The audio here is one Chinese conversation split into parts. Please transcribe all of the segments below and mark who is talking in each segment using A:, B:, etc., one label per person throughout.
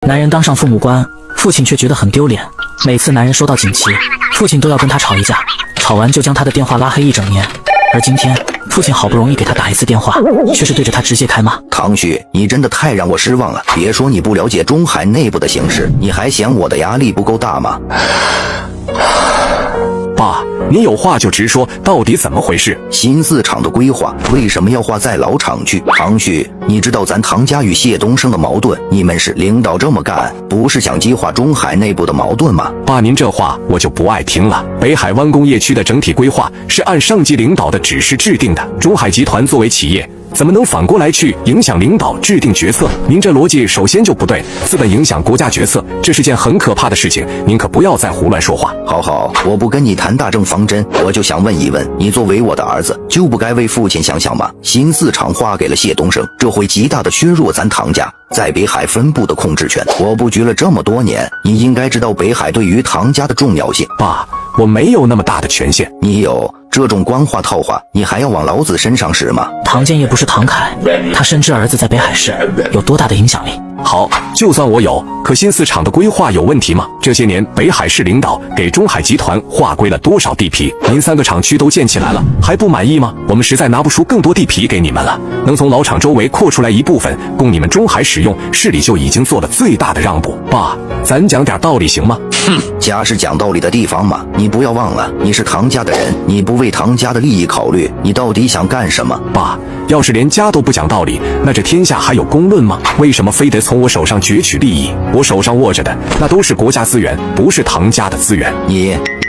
A: 男人当上父母官，父亲却觉得很丢脸。每次男人收到锦旗，父亲都要跟他吵一架，吵完就将他的电话拉黑1整年。而今天，父亲好不容易给他打一次电话，却是对着他直接开骂。
B: 唐旭，你真的太让我失望了。别说你不了解中海内部的形势，你还嫌我的压力不够大吗？
C: 爸，你有话就直说，到底怎么回事？
B: 新4厂的规划为什么要划在老厂区？唐旭，你知道咱唐家与谢东升的矛盾，你们是领导这么干，不是想激化中海内部的矛盾吗？
C: 爸，您这话我就不爱听了。北海湾工业区的整体规划是按上级领导的指示制定的，中海集团作为企业，怎么能反过来去影响领导制定决策？您这逻辑首先就不对，资本影响国家决策，这是件很可怕的事情，您可不要再胡乱说话。
B: 好，我不跟你谈大政方针，我就想问一问，你作为我的儿子，就不该为父亲想想吗？新4厂划给了谢东升，这会极大的削弱咱唐家在北海分部的控制权。我布局了这么多年，你应该知道北海对于唐家的重要性。
C: 爸，我没有那么大的权限。
B: 你有，这种官话套话，你还要往老子身上使吗？
A: 唐建业不是唐凯，他深知儿子在北海市有多大的影响力。
C: 好，就算我有，可新4厂的规划有问题吗？这些年北海市领导给中海集团划归了多少地皮？您3个厂区都建起来了，还不满意吗？我们实在拿不出更多地皮给你们了，能从老厂周围扩出来一部分供你们中海使用，市里就已经做了最大的让步。爸，咱讲点道理行吗？
B: 家是讲道理的地方嘛，你不要忘了，你是唐家的人，你不为唐家的利益考虑，你到底想干什么？
C: 爸，要是连家都不讲道理，那这天下还有公论吗？为什么非得从我手上攫取利益？我手上握着的那都是国家资源，不是唐家的资源。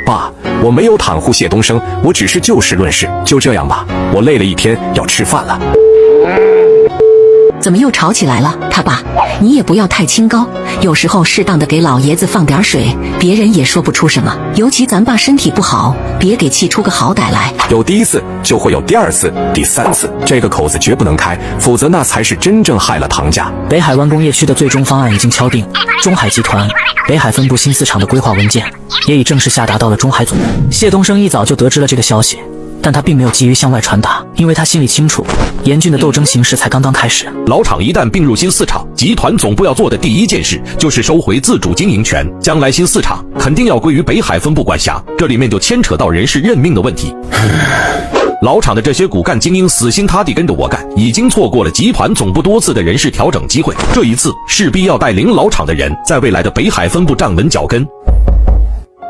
C: 爸，我没有袒护谢东升，我只是就事论事。就这样吧，我累了一天，要吃饭了。
D: 怎么又吵起来了？他爸，你也不要太清高，有时候适当的给老爷子放点水，别人也说不出什么。尤其咱爸身体不好，别给气出个好歹来。
C: 有第1次就会有第2次、第3次，这个口子绝不能开，否则那才是真正害了唐家。
A: 北海湾工业区的最终方案已经敲定，中海集团北海分部新4厂的规划文件也已正式下达到了中海总部。谢东升一早就得知了这个消息，但他并没有急于向外传达，因为他心里清楚，严峻的斗争形势才刚刚开始。
E: 老厂一旦并入新4厂，集团总部要做的第一件事就是收回自主经营权，将来新4厂肯定要归于北海分部管辖，这里面就牵扯到人事任命的问题。老厂的这些骨干精英死心塌地跟着我干，已经错过了集团总部多次的人事调整机会，这一次势必要带领老厂的人在未来的北海分部站稳脚跟。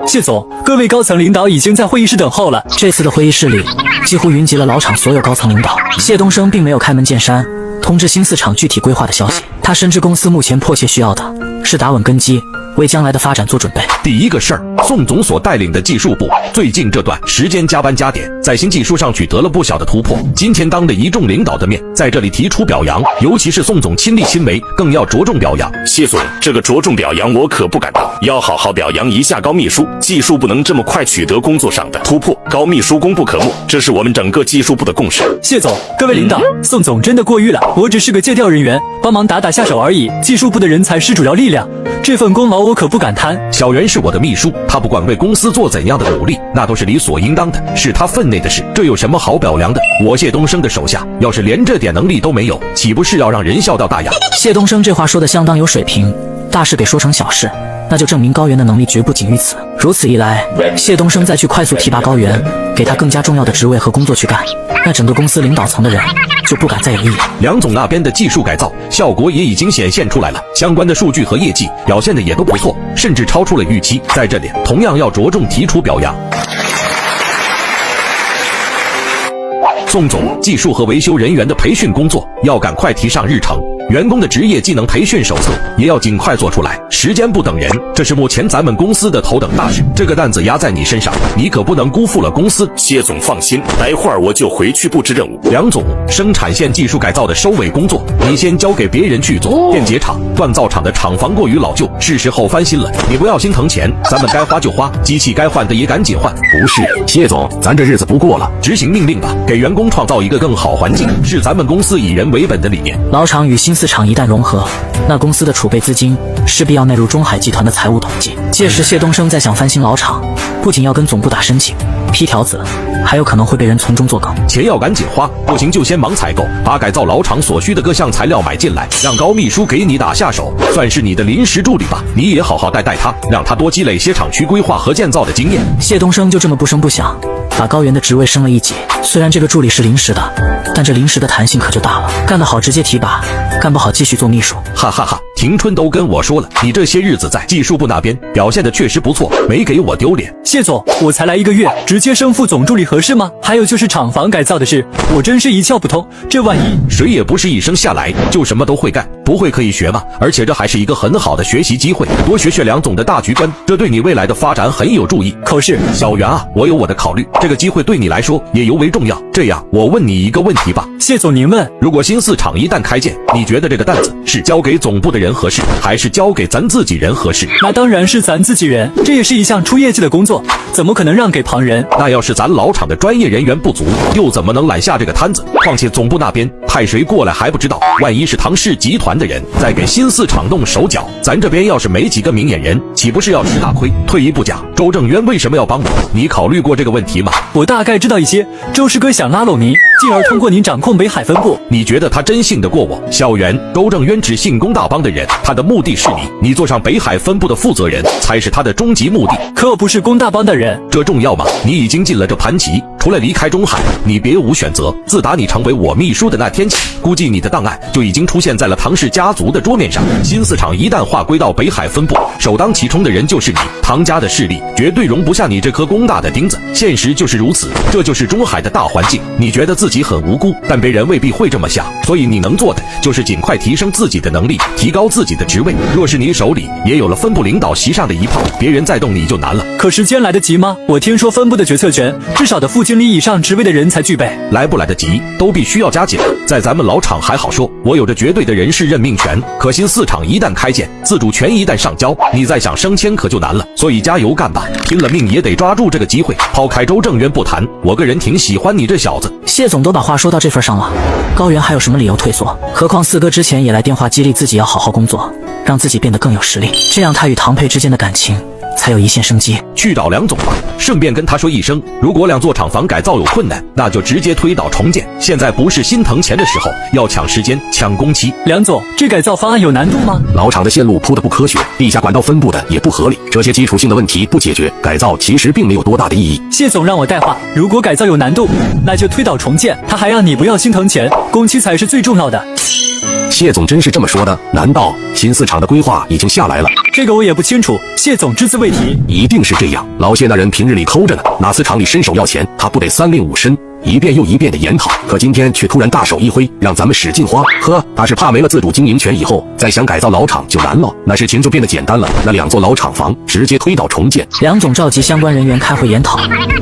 F: 谢总，各位高层领导已经在会议室等候了。
A: 这次的会议室里几乎云集了老厂所有高层领导。谢东升并没有开门见山通知新4厂具体规划的消息，他深知公司目前迫切需要的是打稳根基，为将来的发展做准备。
E: 第一个事儿，宋总所带领的技术部最近这段时间加班加点，在新技术上取得了不小的突破。今天当着一众领导的面，在这里提出表扬，尤其是宋总亲力亲为，更要着重表扬。
G: 谢总，这个着重表扬我可不敢当，要好好表扬一下高秘书，技术不能这么快取得工作上的突破，高秘书功不可没，这是我们整个技术部的共识。
F: 谢总，各位领导，宋总真的过誉了，我只是个借调人员，帮忙打打下手而已，技术部的人才是主要力量，这份功劳我可不敢贪。
E: 小袁是我的秘书，他不管为公司做怎样的努力，那都是理所应当的，是他分内的事，这有什么好表扬的？我谢东升的手下要是连这点能力都没有，岂不是要让人笑掉大牙？
A: 谢东升这话说得相当有水平，大事给说成小事，那就证明高原的能力绝不仅于此。如此一来，谢东升再去快速提拔高原，给他更加重要的职位和工作去干，那整个公司领导层的人就不敢再有异议。
E: 梁总那边的技术改造效果也已经显现出来了，相关的数据和业绩表现的也都不错，甚至超出了预期，在这里同样要着重提出表扬。宋总，技术和维修人员的培训工作要赶快提上日程，员工的职业技能培训手册也要尽快做出来，时间不等人，这是目前咱们公司的头等大事，这个担子压在你身上，你可不能辜负了公司。
G: 谢总放心，待会儿我就回去布置任务。
E: 梁总，生产线技术改造的收尾工作你先交给别人去做，电解厂、锻造厂的厂房过于老旧，是时候翻新了，你不要心疼钱，咱们该花就花，机器该换的也赶紧换。
C: 不是，谢总，咱这日子不过了，
E: 执行命令吧，给员工创造一个更好环境，是咱们公司以人为本的理念。
A: 老厂与新4厂一旦融合，那公司的储备资金势必要纳入中海集团的财务统计，届时谢东升再想翻新老厂，不仅要跟总部打申请，批条子了，还有可能会被人从中作梗。
E: 钱要赶紧花，不行就先忙采购，把改造老厂所需的各项材料买进来，让高秘书给你打下手，算是你的临时助理吧。你也好好带带他，让他多积累些厂区规划和建造的经验。
A: 谢东升就这么不声不响，把高原的职位升了一级。虽然这个助理是临时的，但这临时的弹性可就大了，干得好直接提拔，干不好继续做秘书。
E: 哈哈哈，庭春都跟我说了，你这些日子在技术部那边表现的确实不错，没给我丢脸。
F: 谢总，我才来1个月，直接升副总助理合适吗？还有就是厂房改造的事，我真是一窍不通。这万一……
E: 谁也不是一生下来就什么都会干，不会可以学嘛。而且这还是一个很好的学习机会，多学学梁总的大局观，这对你未来的发展很有助益。
F: 可是
E: 小袁啊，我有我的考虑，这个机会对你来说也尤为重要。这样，我问你一个问题吧。
F: 谢总您问，
E: 如果新4厂一旦开建，你觉得这个担子是交给总部的人合适，还是交给咱自己人合适？
F: 那当然是咱自己人，这也是一项出业绩的工作，怎么可能让给旁人？
E: 那要是咱老厂的专业人员不足，又怎么能揽下这个摊子？况且总部那边派谁过来还不知道，万一是唐氏集团的人再给新4厂动手脚，咱这边要是没几个明眼人，岂不是要吃大亏？退一步讲，周正渊为什么要帮我？你考虑过这个问题吗？
F: 我大概知道一些，周师哥想拉拢您，进而通过您掌控北海分部。
E: 你觉得他真信得过我？小袁，周正渊只信龚大帮的人，他的目的是你坐上北海分部的负责人才是他的终极目的。
F: 可我不是龚大帮的人，
E: 这重要吗？你已经进了这盘棋，除了离开中海，你别无选择。自打你成为我秘书的那天起，估计你的档案就已经出现在了唐氏家族的桌面上。新4厂一旦划归到北海分部，首当其冲的人就是你。唐家的势力绝对容不下你这颗龚大的钉子，现实就是如此，这就是中海的大环境。你觉得自己很无辜，但别人未必会这么想，所以你能做的就是尽快提升自己的能力，提高自己的职位。若是你手里也有了分部领导席上的一炮，别人再动你就难了。
F: 可时间来得及吗？我听说分部的决策权至少得副经理以上职位的人才具备，
E: 来不来得及都必须要加紧。在咱们老厂还好说，我有着绝对的人事任命权，可新4厂一旦开建，自主权一旦上交，你再想升迁可就难了。所以加油干吧，拼了命也得抓住这个机会。抛开周正渊不谈，我个人挺喜欢你这小子。
A: 谢总都把话说到这份上了，高原还有什么理由退缩？何况4哥之前也来电话激励自己要好好工作，让自己变得更有实力，这样他与唐佩之间的感情才有一线生机。
E: 去找梁总吧，顺便跟他说一声，如果2座厂房改造有困难，那就直接推倒重建。现在不是心疼钱的时候，要抢时间抢工期。
F: 梁总，这改造方案有难度吗？
C: 老厂的线路铺得不科学，地下管道分布的也不合理，这些基础性的问题不解决，改造其实并没有多大的意义。
F: 谢总让我带话，如果改造有难度，那就推倒重建。他还让你不要心疼钱，工期才是最重要的。
C: 谢总真是这么说的？难道新4厂的规划已经下来了？
F: 这个我也不清楚，谢总只字未提。
C: 一定是这样，老谢那人平日里抠着呢，哪次厂里伸手要钱，他不得3令5申，一遍又一遍的研讨，可今天却突然大手一挥，让咱们使劲花。呵，他是怕没了自主经营权以后，再想改造老厂就难了，那事情就变得简单了。那2座老厂房直接推倒重建。
A: 梁总召集相关人员开会研讨，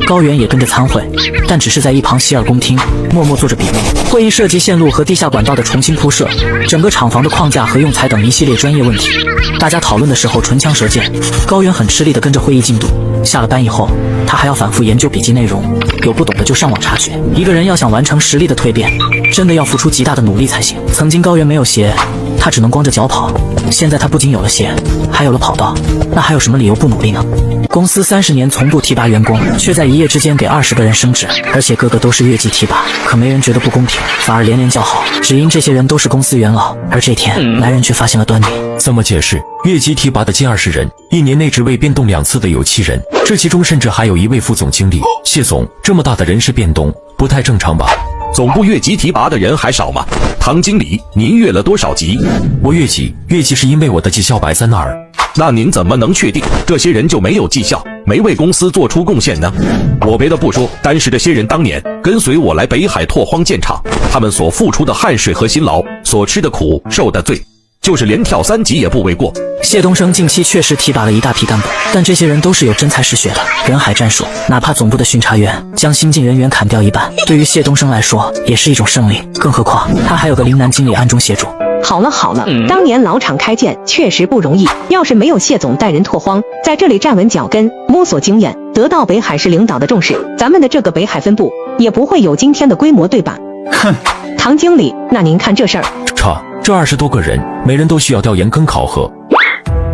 A: 高原也跟着参会，但只是在一旁洗耳恭听，默默做着笔录。会议涉及线路和地下管道的重新铺设，整个厂房的框架和用材等一系列专业问题。大家讨论的时候唇枪舌剑，高原很吃力地跟着会议进度。下了班以后，他还要反复研究笔记内容，有不懂的就上网查询。一个人要想完成实力的蜕变，真的要付出极大的努力才行。曾经高原没有鞋，他只能光着脚跑，现在他不仅有了鞋，还有了跑道，那还有什么理由不努力呢？公司30年从不提拔员工，却在一夜之间给20个人升职，而且个个都是越级提拔，可没人觉得不公平，反而连连叫好，只因这些人都是公司元老。而这天，来人却发现了端倪。
H: 怎么解释？越级提拔的近20人，1年内职位变动2次的有7人，这其中甚至还有1位副总经理。谢总，这么大的人事变动，不太正常吧？
E: 总部越级提拔的人还少吗？唐经理，您越了多少级？
H: 我越级是因为我的绩效摆在那儿。
E: 那您怎么能确定这些人就没有绩效，没为公司做出贡献呢？我别的不说，单是这些人当年跟随我来北海拓荒建厂，他们所付出的汗水和辛劳，所吃的苦，受的罪，就是连跳3级也不为过。
A: 谢东升近期确实提拔了一大批干部，但这些人都是有真才实学的。人海战术，哪怕总部的巡查员将新进人员砍掉一半，对于谢东升来说也是一种胜利。更何况他还有个林南经理暗中协助。
D: 好了，当年老厂开建确实不容易，要是没有谢总带人拓荒，在这里站稳脚跟，摸索经验，得到北海市领导的重视，咱们的这个北海分部也不会有今天的规模，对吧？
F: 哼，
D: 唐经理，那您看这事儿？
H: 查，这20多个人，每人都需要调研跟考核。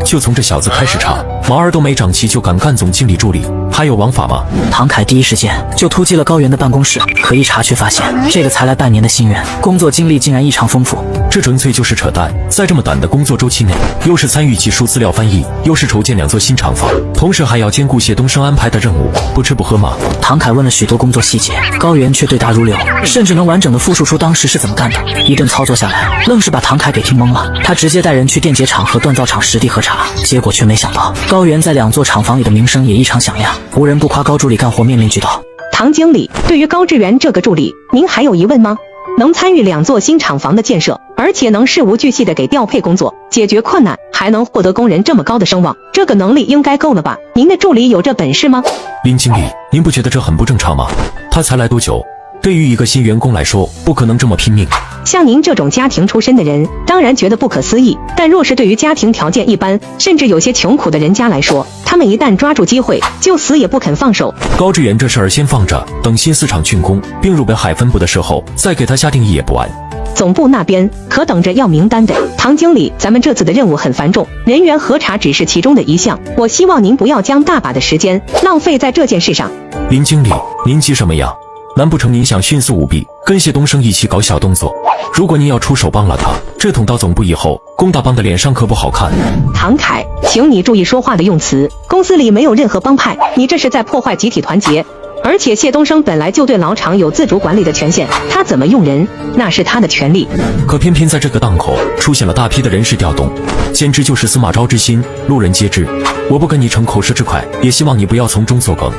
H: 就从这小子开始查，毛儿都没长齐就敢干总经理助理，还有王法吗？
A: 唐凯第一时间就突击了高原的办公室，可一查却发现，这个才来半年的新员，工作经历竟然异常丰富。
H: 这纯粹就是扯淡！在这么短的工作周期内，又是参与技术资料翻译，又是筹建2座新厂房，同时还要兼顾谢东升安排的任务，不吃不喝吗？
A: 唐凯问了许多工作细节，高原却对答如流，甚至能完整的复述出当时是怎么干的。一顿操作下来，愣是把唐凯给听懵了。他直接带人去电解厂和锻造厂实地核查，结果却没想到，高原在2座厂房里的名声也异常响亮，无人不夸高助理干活面面俱到。
I: 唐经理，对于高志源这个助理，您还有疑问吗？能参与2座新厂房的建设，而且能事无巨细的给调配工作，解决困难，还能获得工人这么高的声望，这个能力应该够了吧？您的助理有这本事吗？
H: 林经理，您不觉得这很不正常吗？他才来多久？对于一个新员工来说，不可能这么拼命。
I: 像您这种家庭出身的人，当然觉得不可思议，但若是对于家庭条件一般，甚至有些穷苦的人家来说，他们一旦抓住机会，就死也不肯放手。
H: 高志源这事儿先放着，等新4厂竣工并入北海分部的时候，再给他下定义也不晚。
I: 总部那边可等着要名单的。唐经理，咱们这次的任务很繁重，人员核查只是其中的一项，我希望您不要将大把的时间浪费在这件事上。
H: 林经理，您急什么呀？难不成您想徇私舞弊，跟谢东升一起搞小动作？如果您要出手帮了他，这捅到总部以后，龚大帮的脸上可不好看。
I: 唐凯，请你注意说话的用词，公司里没有任何帮派，你这是在破坏集体团结。而且谢东升本来就对老厂有自主管理的权限，他怎么用人，那是他的权利。
H: 可偏偏在这个档口出现了大批的人事调动，简直就是司马昭之心，路人皆知。我不跟你逞口舌之快，也希望你不要从中作梗。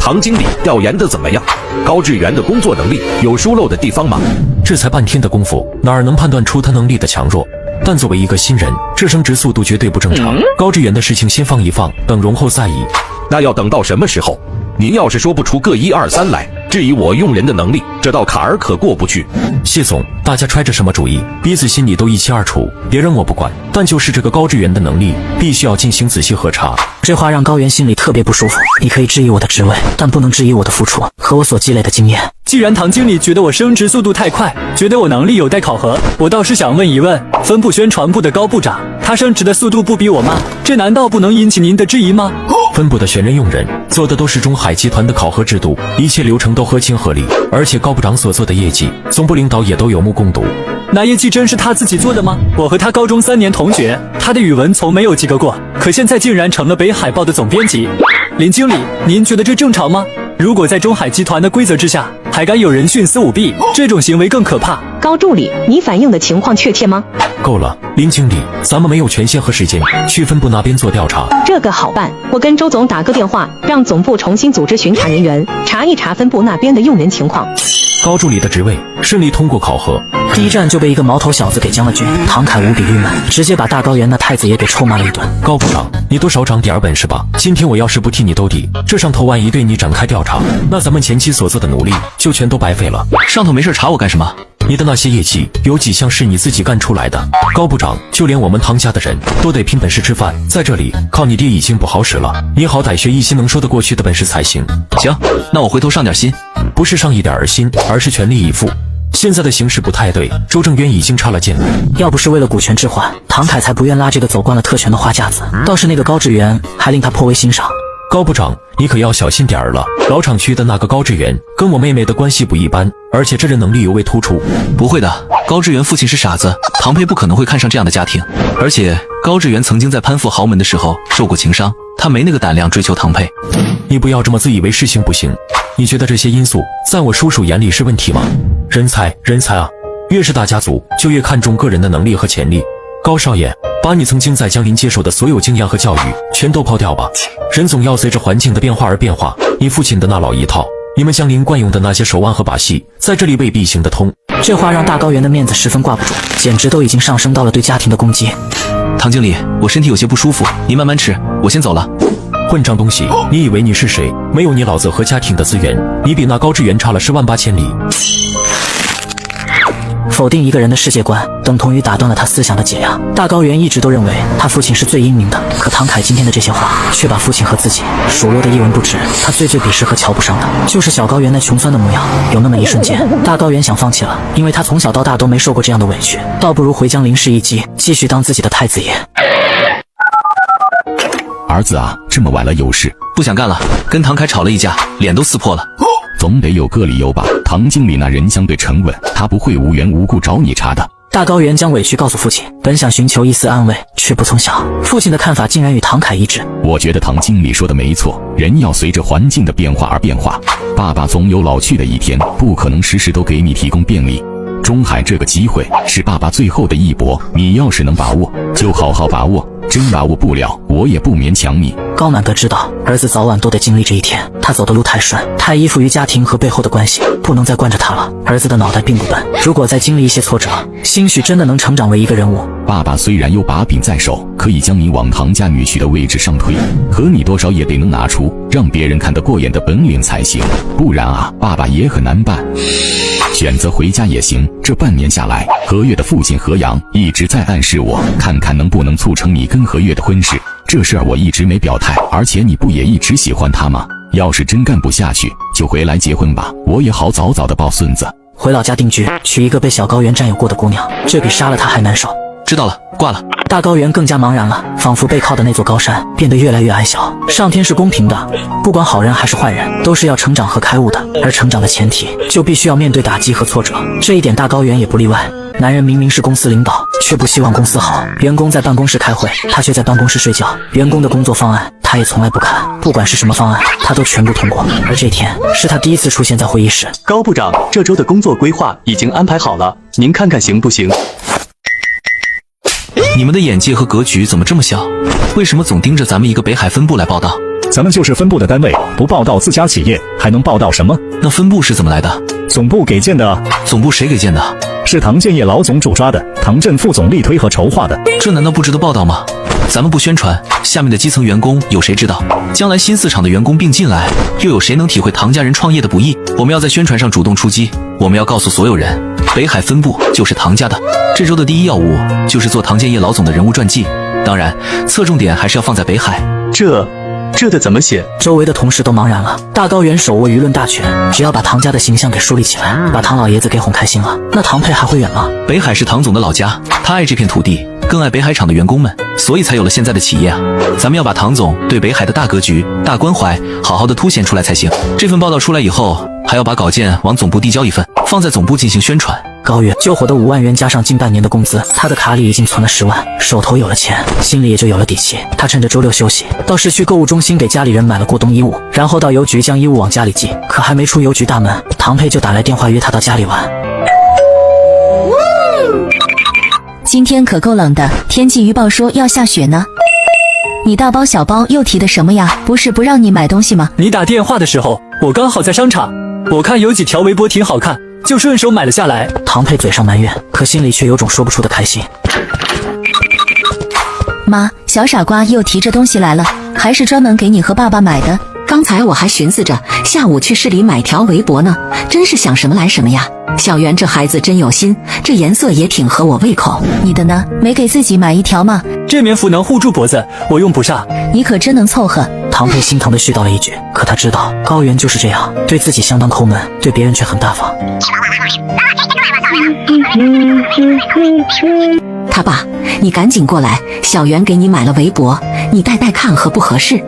E: 唐经理调研的怎么样？高志源的工作能力有疏漏的地方吗？
H: 这才半天的功夫，哪儿能判断出他能力的强弱？但作为一个新人，这升职速度绝对不正常。高志源的事情先放一放，等容后再议。
E: 那要等到什么时候？您要是说不出个1、2、3来，质疑我用人的能力，这道坎儿可过不去。
H: 谢总，大家揣着什么主意？彼此心里都一清二楚，别人我不管，但就是这个高志源的能力，必须要进行仔细核查。
A: 这话让高原心里特别不舒服。你可以质疑我的职位，但不能质疑我的付出和我所积累的经验。
F: 既然唐经理觉得我升职速度太快，觉得我能力有待考核，我倒是想问一问分部宣传部的高部长，他升职的速度不比我慢，这难道不能引起您的质疑吗？
H: 分部的选任用人做的都是中海集团的考核制度，一切流程都合情合理，而且高部长所做的业绩，总部领导也都有目共睹。
F: 那业绩真是他自己做的吗？我和他高中3年同学，他的语文从没有及格过，可现在竟然成了北海报的总编辑。林经理，您觉得这正常吗？如果在中海集团的规则之下，还敢有人徇私舞弊，这种行为更可怕。
I: 高助理，你反映的情况确切吗？
H: 够了，林经理，咱们没有权限和时间去分部那边做调查。
I: 这个好办，我跟周总打个电话，让总部重新组织巡查人员，查一查分部那边的用人情况。
H: 高助理的职位顺利通过考核，
A: 第一站就被一个毛头小子给将了军。唐凯无比郁闷，直接把大高原那太子爷给臭骂了一顿。
H: 高部长，你多少长点本事吧！今天我要是不替你兜底，这上头万一对你展开调查，那咱们前期所做的努力就全都白费了。
J: 上头没事查我干什么？
H: 你的那些业绩有几项是你自己干出来的？高部长，就连我们唐家的人都得凭本事吃饭，在这里靠你爹已经不好使了，你好歹学一些能说得过去的本事才行。
J: 行，那我回头上点心，
H: 不是上一点儿心，而是全力以赴。现在的形势不太对，周正渊已经插了剑了。
A: 要不是为了股权置换，唐凯才不愿拉这个走惯了特权的花架子。倒是那个高志源，还令他颇为欣赏。
H: 高部长，你可要小心点儿了。老厂区的那个高志源跟我妹妹的关系不一般，而且这人能力尤为突出。
J: 不会的，高志源父亲是傻子，唐培不可能会看上这样的家庭。而且高志源曾经在攀附豪门的时候受过情伤，他没那个胆量追求唐培。
H: 你不要这么自以为是行不行？你觉得这些因素在我叔叔眼里是问题吗？人才啊，越是大家族就越看重个人的能力和潜力。高少爷，把你曾经在江林接受的所有经验和教育全都抛掉吧。人总要随着环境的变化而变化，你父亲的那老一套，你们江林惯用的那些手腕和把戏，在这里未必行得通。
A: 这话让大高原的面子十分挂不住，简直都已经上升到了对家庭的攻击。
J: 唐经理，我身体有些不舒服，您慢慢吃，我先走了。
H: 混账东西，你以为你是谁？没有你老子和家庭的资源，你比那高志源差了10万8千里。
A: 否定一个人的世界观，等同于打断了他思想的解压。大高原一直都认为他父亲是最英明的，可唐凯今天的这些话，却把父亲和自己数落得一文不值。他最鄙视和瞧不上的，就是小高原那穷酸的模样。有那么一瞬间，大高原想放弃了，因为他从小到大都没受过这样的委屈，倒不如回江林氏一击，继续当自己的太子爷。
H: 儿子啊，这么晚了有事？
J: 不想干了，跟唐凯吵了一架，脸都撕破了。
H: 总得有个理由吧？唐经理那人相对沉稳，他不会无缘无故找你茬的。
A: 大高原将委屈告诉父亲，本想寻求一丝安慰，却不曾想父亲的看法竟然与唐凯一致。
H: 我觉得唐经理说的没错，人要随着环境的变化而变化。爸爸总有老去的一天，不可能时时都给你提供便利。中海这个机会是爸爸最后的一搏，你要是能把握，就好好把握。真把握不了，我也不勉强你。
A: 高满德知道儿子早晚都得经历这一天，他走的路太顺，太依附于家庭和背后的关系，不能再惯着他了。儿子的脑袋并不笨，如果再经历一些挫折，兴许真的能成长为一个人物。
H: 爸爸虽然有把柄在手，可以将你往唐家女婿的位置上推，可你多少也得能拿出让别人看得过眼的本领才行，不然啊，爸爸也很难办。选择回家也行。这半年下来，何月的父亲何阳一直在暗示我，看看能不能促成你跟何月的婚事。这事儿我一直没表态，而且你不也一直喜欢他吗？要是真干不下去，就回来结婚吧，我也好早早的抱孙子。
A: 回老家定居，娶一个被小高原占有过的姑娘，这比杀了他还难受。
J: 知道了，挂了。
A: 大高原更加茫然了，仿佛背靠的那座高山变得越来越矮小。上天是公平的，不管好人还是坏人，都是要成长和开悟的，而成长的前提就必须要面对打击和挫折，这一点大高原也不例外。男人明明是公司领导，却不希望公司好。员工在办公室开会，他却在办公室睡觉。员工的工作方案，他也从来不看，不管是什么方案，他都全部通过。而这天是他第一次出现在会议室。
K: 高部长，这周的工作规划已经安排好了，您看看行不行？
J: 你们的眼界和格局怎么这么小？为什么总盯着咱们一个北海分部来报道？
L: 咱们就是分部的单位，不报道自家企业，还能报道什么？
J: 那分部是怎么来的？
L: 总部给建的啊。
J: 总部谁给建的？
L: 是唐建业老总主抓的，唐镇副总力推和筹划的。
J: 这难道不值得报道吗？咱们不宣传，下面的基层员工有谁知道？将来新4厂的员工并进来，又有谁能体会唐家人创业的不易？我们要在宣传上主动出击，我们要告诉所有人，北海分部就是唐家的。这周的第一要务就是做唐建业老总的人物传记，当然侧重点还是要放在北海。
K: 这的怎么写？
A: 周围的同事都茫然了。大高原手握舆论大权，只要把唐家的形象给树立起来，把唐老爷子给哄开心了，那唐佩还会远吗？
J: 北海是唐总的老家，他爱这片土地，更爱北海厂的员工们，所以才有了现在的企业啊。咱们要把唐总对北海的大格局、大关怀好好的凸显出来才行。这份报道出来以后，还要把稿件往总部递交一份，放在总部进行宣传。高月救火的5万元加上近半年的工资，他的卡里已经存了10万，手头有了钱，心里也就有了底气。他趁着周6休息，到市区购物中心给家里人买了过冬衣物，然后到邮局将衣物往家里寄。可还没出邮局大门，唐佩就打来电话约他到家里玩。
D: 今天可够冷的，天气预报说要下雪呢。你大包小包又提的什么呀？不是不让你买东西吗？
F: 你打电话的时候，我刚好在商场，我看有几条围脖挺好看，就顺手买了下来。
A: 唐佩嘴上埋怨，可心里却有种说不出的开心。
D: 妈，小傻瓜又提着东西来了，还是专门给你和爸爸买的。刚才我还寻思着下午去市里买条围脖呢，真是想什么来什么呀。小袁这孩子真有心，这颜色也挺合我胃口。你的呢？没给自己买一条吗？
F: 这棉服能护住脖子，我用不上。
D: 你可真能凑合。
A: 唐佩心疼地絮叨了一句，可他知道高原就是这样，对自己相当抠门，对别人却很大方。
D: 他爸，你赶紧过来，小袁给你买了围脖，你戴戴看合不合适？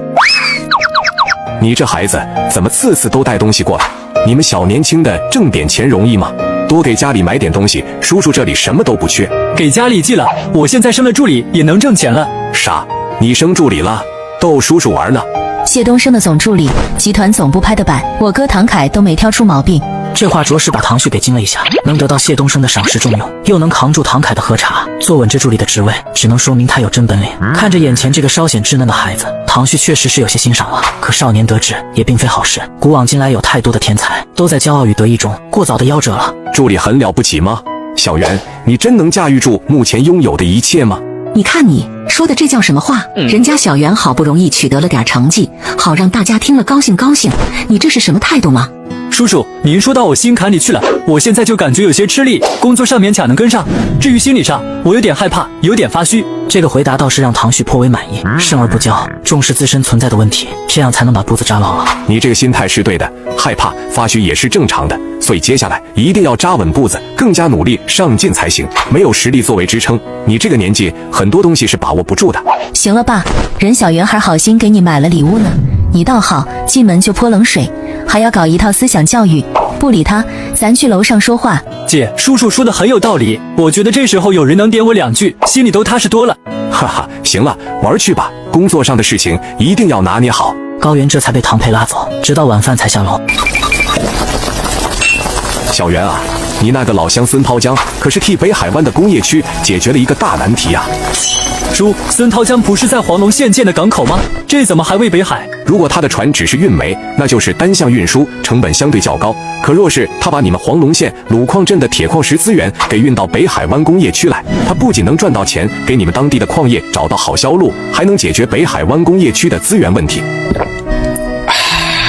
C: 你这孩子怎么次次都带东西过来？你们小年轻的挣点钱容易吗？多给家里买点东西，叔叔这里什么都不缺。
F: 给家里寄了，我现在升了助理也能挣钱了。
C: 傻，你升助理了，逗叔叔玩呢。
D: 谢东升的总助理，集团总部拍的板，我哥唐凯都没挑出毛病。
A: 这话着实把唐旭给惊了一下，能得到谢东升的赏识重用，又能扛住唐凯的喝茶，坐稳这助理的职位，只能说明他有真本领。看着眼前这个稍显稚嫩的孩子，唐旭确实是有些欣赏了。可少年得志也并非好事，古往今来有太多的天才都在骄傲与得意中过早的夭折了。
C: 助理很了不起吗？小袁，你真能驾驭住目前拥有的一切吗？
D: 你看你说的这叫什么话？人家小袁好不容易取得了点成绩，好让大家听了高兴高兴，你这是什么态度吗？
F: 叔叔，您说到我心坎里去了，我现在就感觉有些吃力，工作上勉强能跟上，至于心理上，我有点害怕，有点发虚。
A: 这个回答倒是让唐旭颇为满意，胜而不骄，重视自身存在的问题，这样才能把步子扎牢了。
C: 你这个心态是对的，害怕发虚也是正常的，所以接下来一定要扎稳步子，更加努力上进才行。没有实力作为支撑，你这个年纪很多东西是把握不住的。
M: 行了爸，人小圆还好心给你买了礼物呢，你倒好，进门就泼冷水，还要搞一套思想教育。不理他，咱去楼上说话。
F: 姐，叔叔说的很有道理，我觉得这时候有人能点我2句，心里都踏实多了。
C: 哈哈，行了，玩去吧，工作上的事情一定要拿捏好。
A: 高原这才被唐培拉走，直到晚饭才下楼。
C: 小袁啊，你那个老乡孙涛江可是替北海湾的工业区解决了一个大难题啊。
F: 叔，孙涛江不是在黄龙县建的港口吗？这怎么还为北海？
C: 如果他的船只是运煤，那就是单向运输，成本相对较高。可若是他把你们黄龙县鲁矿镇的铁矿石资源给运到北海湾工业区来，他不仅能赚到钱，给你们当地的矿业找到好销路，还能解决北海湾工业区的资源问题。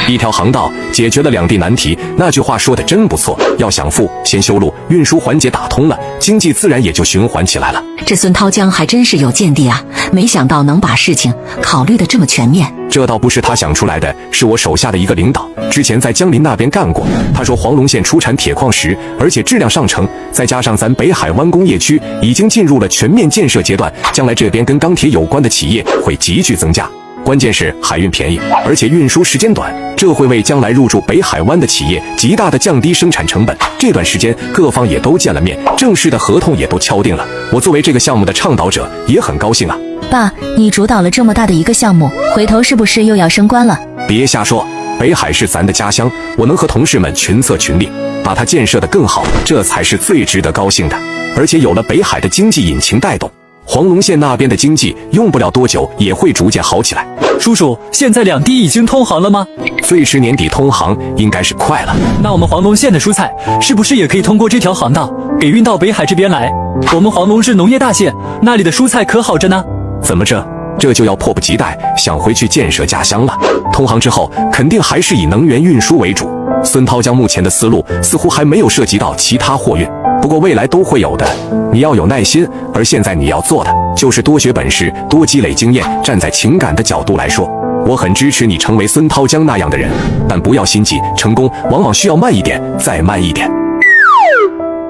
C: 一条航道解决了2地难题，那句话说的真不错。要想富，先修路，运输环节打通了，经济自然也就循环起来了。
D: 这孙涛江还真是有见地啊，没想到能把事情考虑得这么全面。
C: 这倒不是他想出来的，是我手下的一个领导，之前在江林那边干过。他说黄龙县出产铁矿石，而且质量上乘，再加上咱北海湾工业区已经进入了全面建设阶段，将来这边跟钢铁有关的企业会急剧增加。关键是海运便宜，而且运输时间短，这会为将来入驻北海湾的企业极大的降低生产成本。这段时间各方也都见了面，正式的合同也都敲定了。我作为这个项目的倡导者也很高兴啊。
M: 爸，你主导了这么大的一个项目，回头是不是又要升官了？
C: 别瞎说，北海是咱的家乡，我能和同事们群策群力，把它建设得更好，这才是最值得高兴的。而且有了北海的经济引擎带动，黄龙县那边的经济用不了多久也会逐渐好起来。
F: 叔叔，现在2地已经通航了吗？
C: 最迟年底通航，应该是快了。
F: 那我们黄龙县的蔬菜是不是也可以通过这条航道给运到北海这边来？我们黄龙是农业大县，那里的蔬菜可好着呢。
C: 怎么这就要迫不及待想回去建设家乡了。通航之后，肯定还是以能源运输为主。孙涛江目前的思路似乎还没有涉及到其他货运，不过未来都会有的。你要有耐心，而现在你要做的就是多学本事，多积累经验。站在情感的角度来说，我很支持你成为孙涛江那样的人，但不要心急，成功往往需要慢一点，再慢一点。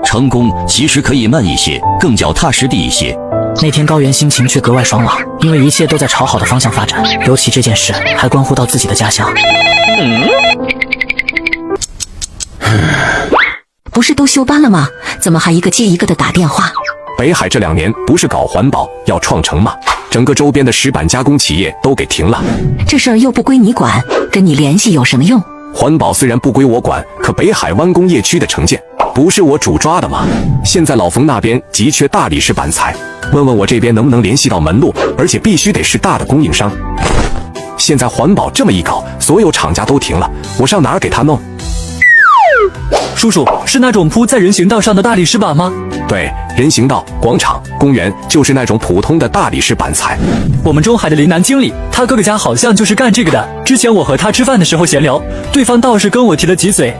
N: 成功其实可以慢一些，更脚踏实地一些。
A: 那天高原心情却格外爽朗，因为一切都在朝好的方向发展，尤其这件事还关乎到自己的家乡。
D: 不是都休班了吗？怎么还一个接一个的打电话？
C: 北海这2年不是搞环保要创城吗？整个周边的石板加工企业都给停了。
D: 这事儿又不归你管，跟你联系有什么用？
C: 环保虽然不归我管，可北海湾工业区的城建不是我主抓的吗？现在老冯那边急缺大理石板材，问问我这边能不能联系到门路，而且必须得是大的供应商。现在环保这么一搞，所有厂家都停了，我上哪儿给他弄？
F: 叔叔，是那种铺在人行道上的大理石板吗？
C: 对，人行道、广场、公园就是那种普通的大理石板材。
F: 我们中海的林南经理，他哥哥家好像就是干这个的。之前我和他吃饭的时候闲聊，对方倒是跟我提了几嘴。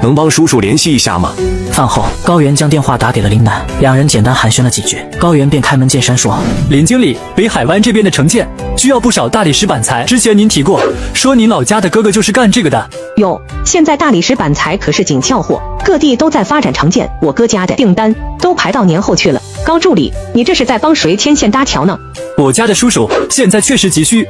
C: 能帮叔叔联系一下吗？
A: 饭后，高原将电话打给了林南，两人简单寒暄了几句，高原便开门见山说：“
F: 林经理，北海湾这边的城建需要不少大理石板材，之前您提过，说您老家的哥哥就是干这个的。
I: 有，现在大理石板材可是紧俏货，各地都在发展城建，我哥家的订单都排到年后去了。高助理，你这是在帮谁牵线搭桥呢？
F: 我家的叔叔现在确实急需。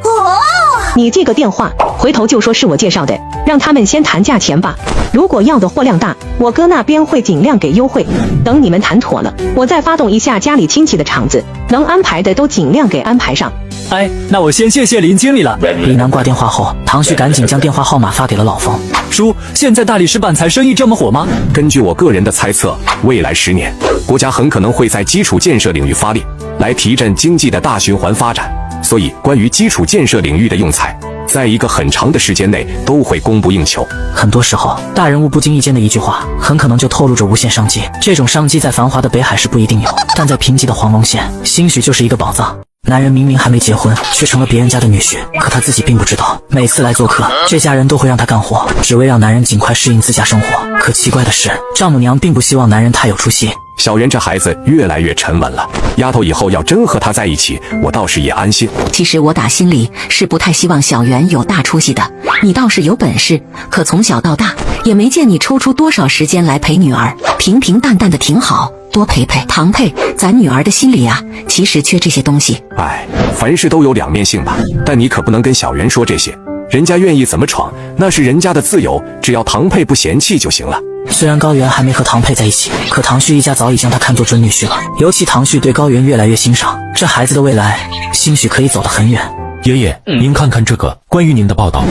I: 你这个电话，回头就说是我介绍的，让他们先谈价钱吧。如果要的货量大，我哥那边会尽量给优惠。等你们谈妥了，我再发动一下家里亲戚的场子，能安排的都尽量给安排上。
F: 哎，那我先谢谢林经理了。
A: 李楠挂电话后，唐旭赶紧将电话号码发给了老冯。
F: 叔，现在大理石板材生意这么火吗？
C: 根据我个人的猜测，未来10年，国家很可能会在基础建设领域发力，来提振经济的大循环发展。所以，关于基础建设领域的用材，在一个很长的时间内都会供不应求。
A: 很多时候，大人物不经意间的一句话，很可能就透露着无限商机。这种商机在繁华的北海市不一定有，但在贫瘠的黄龙县，兴许就是一个宝藏。男人明明还没结婚，却成了别人家的女婿，可他自己并不知道，每次来做客，这家人都会让他干活，只为让男人尽快适应自家生活。可奇怪的是，丈母娘并不希望男人太有出息。
C: 小袁这孩子越来越沉稳了，丫头以后要真和他在一起，我倒是也安心。
D: 其实我打心里是不太希望小袁有大出息的，你倒是有本事，可从小到大也没见你抽出多少时间来陪女儿，平平淡淡的挺好，多陪陪。唐佩，咱女儿的心里啊，其实缺这些东西。
C: 哎，凡事都有两面性吧，但你可不能跟小袁说这些，人家愿意怎么闯，那是人家的自由，只要唐佩不嫌弃就行了。
A: 虽然高原还没和唐佩在一起，可唐旭一家早已将他看作准女婿了。尤其唐旭对高原越来越欣赏，这孩子的未来兴许可以走得很远。
H: 爷爷，您看看这个关于您的报道。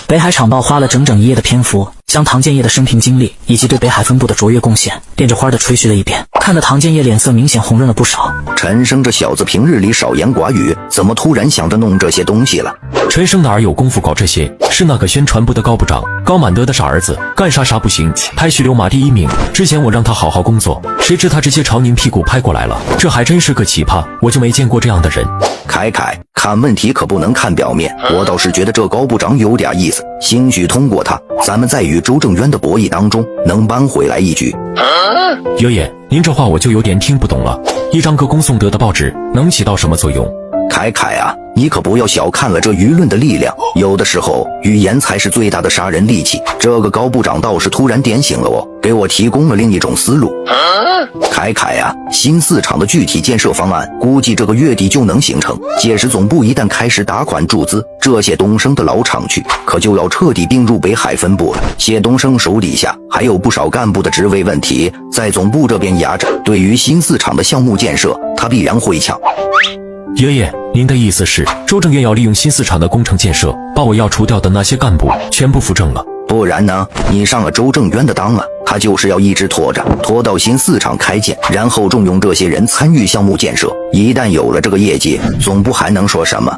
A: 北海厂报花了整整1页的篇幅，将唐建业的生平经历以及对北海分部的卓越贡献变着花的吹嘘了一遍，看得唐建业脸色明显红润了不少。
B: 陈生这小子平日里少言寡语，怎么突然想着弄这些东西了？
H: 陈生哪儿有功夫搞这些？是那个宣传部的高部长高满德的傻儿子，干啥不行，拍徐流马第1名。之前我让他好好工作，谁知他直接朝您屁股拍过来了，这还真是个奇葩，我就没见过这样的人。
B: 凯凯，看问题可不能看表面，我倒是觉得这高部长有点意思，兴许通过他，咱们在与周正渊的博弈当中能扳回来一局。
H: 爷爷，您这话我就有点听不懂了，一张歌功颂德的报纸能起到什么作用？
B: 凯凯啊，你可不要小看了这舆论的力量，有的时候语言才是最大的杀人利器。这个高部长倒是突然点醒了我，给我提供了另一种思路。凯凯啊，新4厂的具体建设方案估计这个月底就能形成，届时总部一旦开始打款注资，这些东升的老厂区可就要彻底并入北海分部了。谢东升手底下还有不少干部的职位问题在总部这边压着，对于新4厂的项目建设，他必然会抢。
H: 爷爷，您的意思是周正渊要利用新4厂的工程建设，把我要除掉的那些干部全部扶正了？
B: 不然呢？你上了周正渊的当了，他就是要一直拖着，拖到新4厂开建，然后重用这些人参与项目建设。一旦有了这个业绩，总部还能说什么？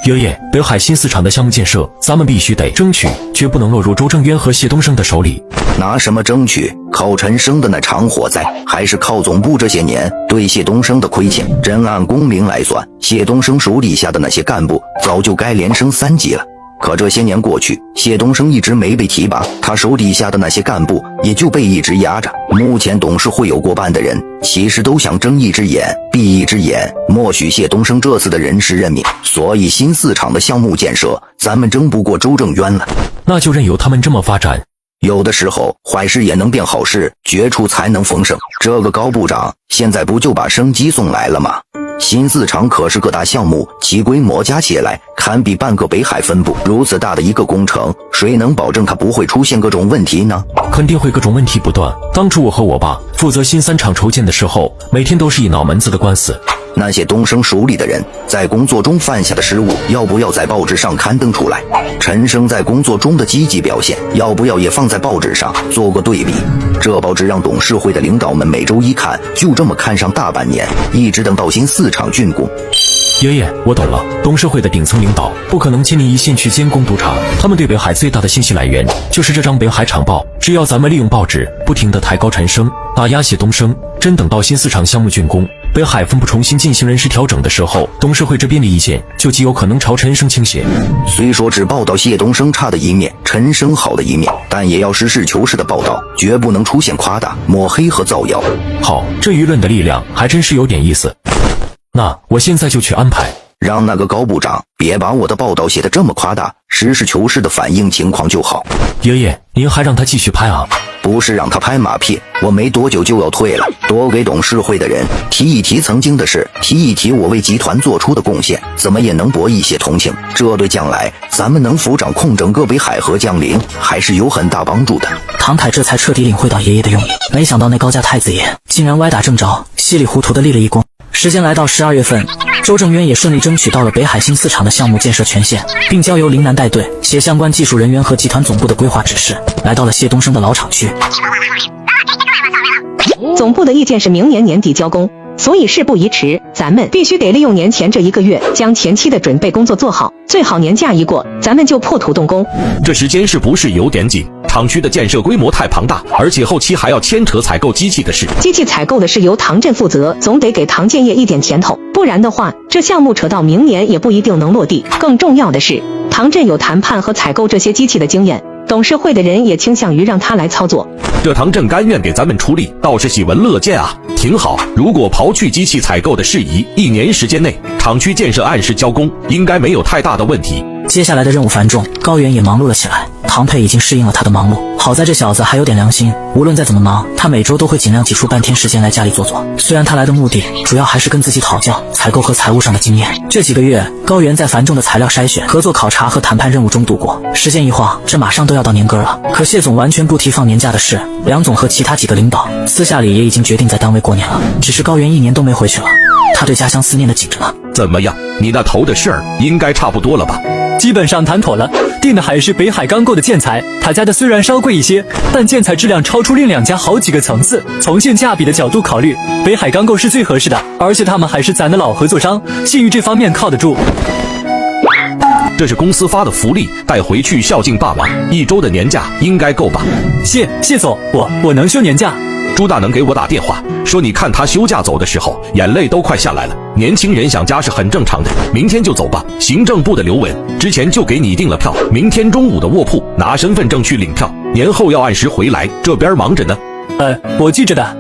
H: 爷爷，北海新4厂的项目建设，咱们必须得争取，绝不能落入周正渊和谢东升的手里。
B: 拿什么争取？靠陈升的那场火灾，还是靠总部这些年对谢东升的亏欠？真按公明来算，谢东升手底下的那些干部早就该连升3级了。可这些年过去，谢东升一直没被提拔，他手底下的那些干部也就被一直压着。目前董事会有过半的人其实都想睁一只眼闭一只眼，默许谢东升这次的人事任命。所以新4厂的项目建设，咱们争不过周正渊了。
H: 那就任由他们这么发展。
B: 有的时候坏事也能变好事，绝处才能逢生。这个高部长现在不就把生机送来了吗？新4厂可是各大项目其规模加起来堪比半个北海分部，如此大的一个工程，谁能保证它不会出现各种问题呢？
H: 肯定会各种问题不断。当初我和我爸负责新3厂筹建的时候，每天都是一脑门子的官司。
B: 那些东升手里的人在工作中犯下的失误，要不要在报纸上刊登出来？陈升在工作中的积极表现，要不要也放在报纸上做个对比？这报纸让董事会的领导们每周一看，就这么看上大半年，一直等到新4厂竣工。
H: 爷爷，我懂了。董事会的顶层领导不可能亲临一线去监工督查，他们对北海最大的信息来源就是这张北海厂报。只要咱们利用报纸不停地抬高陈升，打压谢东升，真等到新4厂项目竣工，北海分部重新进行人事调整的时候，董事会这边的意见就极有可能朝陈升倾斜。
B: 虽说只报道谢东升差的一面，陈升好的一面，但也要实事求是的报道，绝不能出现夸大、抹黑和造谣。
H: 好，这舆论的力量还真是有点意思。那我现在就去安排，
B: 让那个高部长别把我的报道写得这么夸大，实事求是的反映情况就好。
H: 爷爷，您还让他继续拍啊？
B: 不是让他拍马屁，我没多久就要退了，多给董事会的人提一提曾经的事，提一提我为集团做出的贡献，怎么也能博一些同情，这对将来咱们能否掌控整个北海和江陵还是有很大帮助的。
A: 唐凯这才彻底领会到爷爷的用意，没想到那高家太子爷竟然歪打正着，稀里糊涂的立了一功。时间来到12月份，周正渊也顺利争取到了北海新4厂的项目建设权限，并交由林南带队写相关技术人员和集团总部的规划指示，来到了谢东升的老厂区。
I: 总部的意见是明年年底交工，所以事不宜迟，咱们必须得利用年前这1个月，将前期的准备工作做好，最好年假一过，咱们就破土动工。
E: 这时间是不是有点紧？厂区的建设规模太庞大，而且后期还要牵扯采购机器的事。
I: 机器采购的事由唐镇负责，总得给唐建业一点甜头，不然的话，这项目扯到明年也不一定能落地。更重要的是，唐镇有谈判和采购这些机器的经验，董事会的人也倾向于让他来操作。
E: 这唐镇甘愿给咱们出力，倒是喜闻乐见啊，挺好。如果刨去机器采购的事宜，1年时间内，厂区建设按时交工，应该没有太大的问题。
A: 接下来的任务繁重，高原也忙碌了起来。唐佩已经适应了他的忙碌，好在这小子还有点良心，无论再怎么忙，他每周都会尽量挤出半天时间来家里坐坐。虽然他来的目的主要还是跟自己讨教采购和财务上的经验。这几个月，高原在繁重的材料筛选、合作考察和谈判任务中度过。时间一晃，这马上都要到年根了。可谢总完全不提放年假的事，梁总和其他几个领导私下里也已经决定在单位过年了，只是高原1年都没回去了，他对家乡思念的紧着呢。
E: 怎么样，你那头的事儿应该差不多了吧？
F: 基本上谈妥了，定的还是北海钢构的建材。他家的虽然稍贵一些，但建材质量超出另2家好几个层次。从性价比的角度考虑，北海钢构是最合适的，而且他们还是咱的老合作商，信誉这方面靠得住。
E: 这是公司发的福利，带回去孝敬爸妈，1周的年假应该够吧？
F: 谢总，我能休年假。
E: 朱大能给我打电话说，你看他休假走的时候，眼泪都快下来了。年轻人想家是很正常的，明天就走吧。行政部的刘文之前就给你订了票，明天中午的卧铺拿身份证去领票，年后要按时回来，这边忙着呢。
F: 我记着的。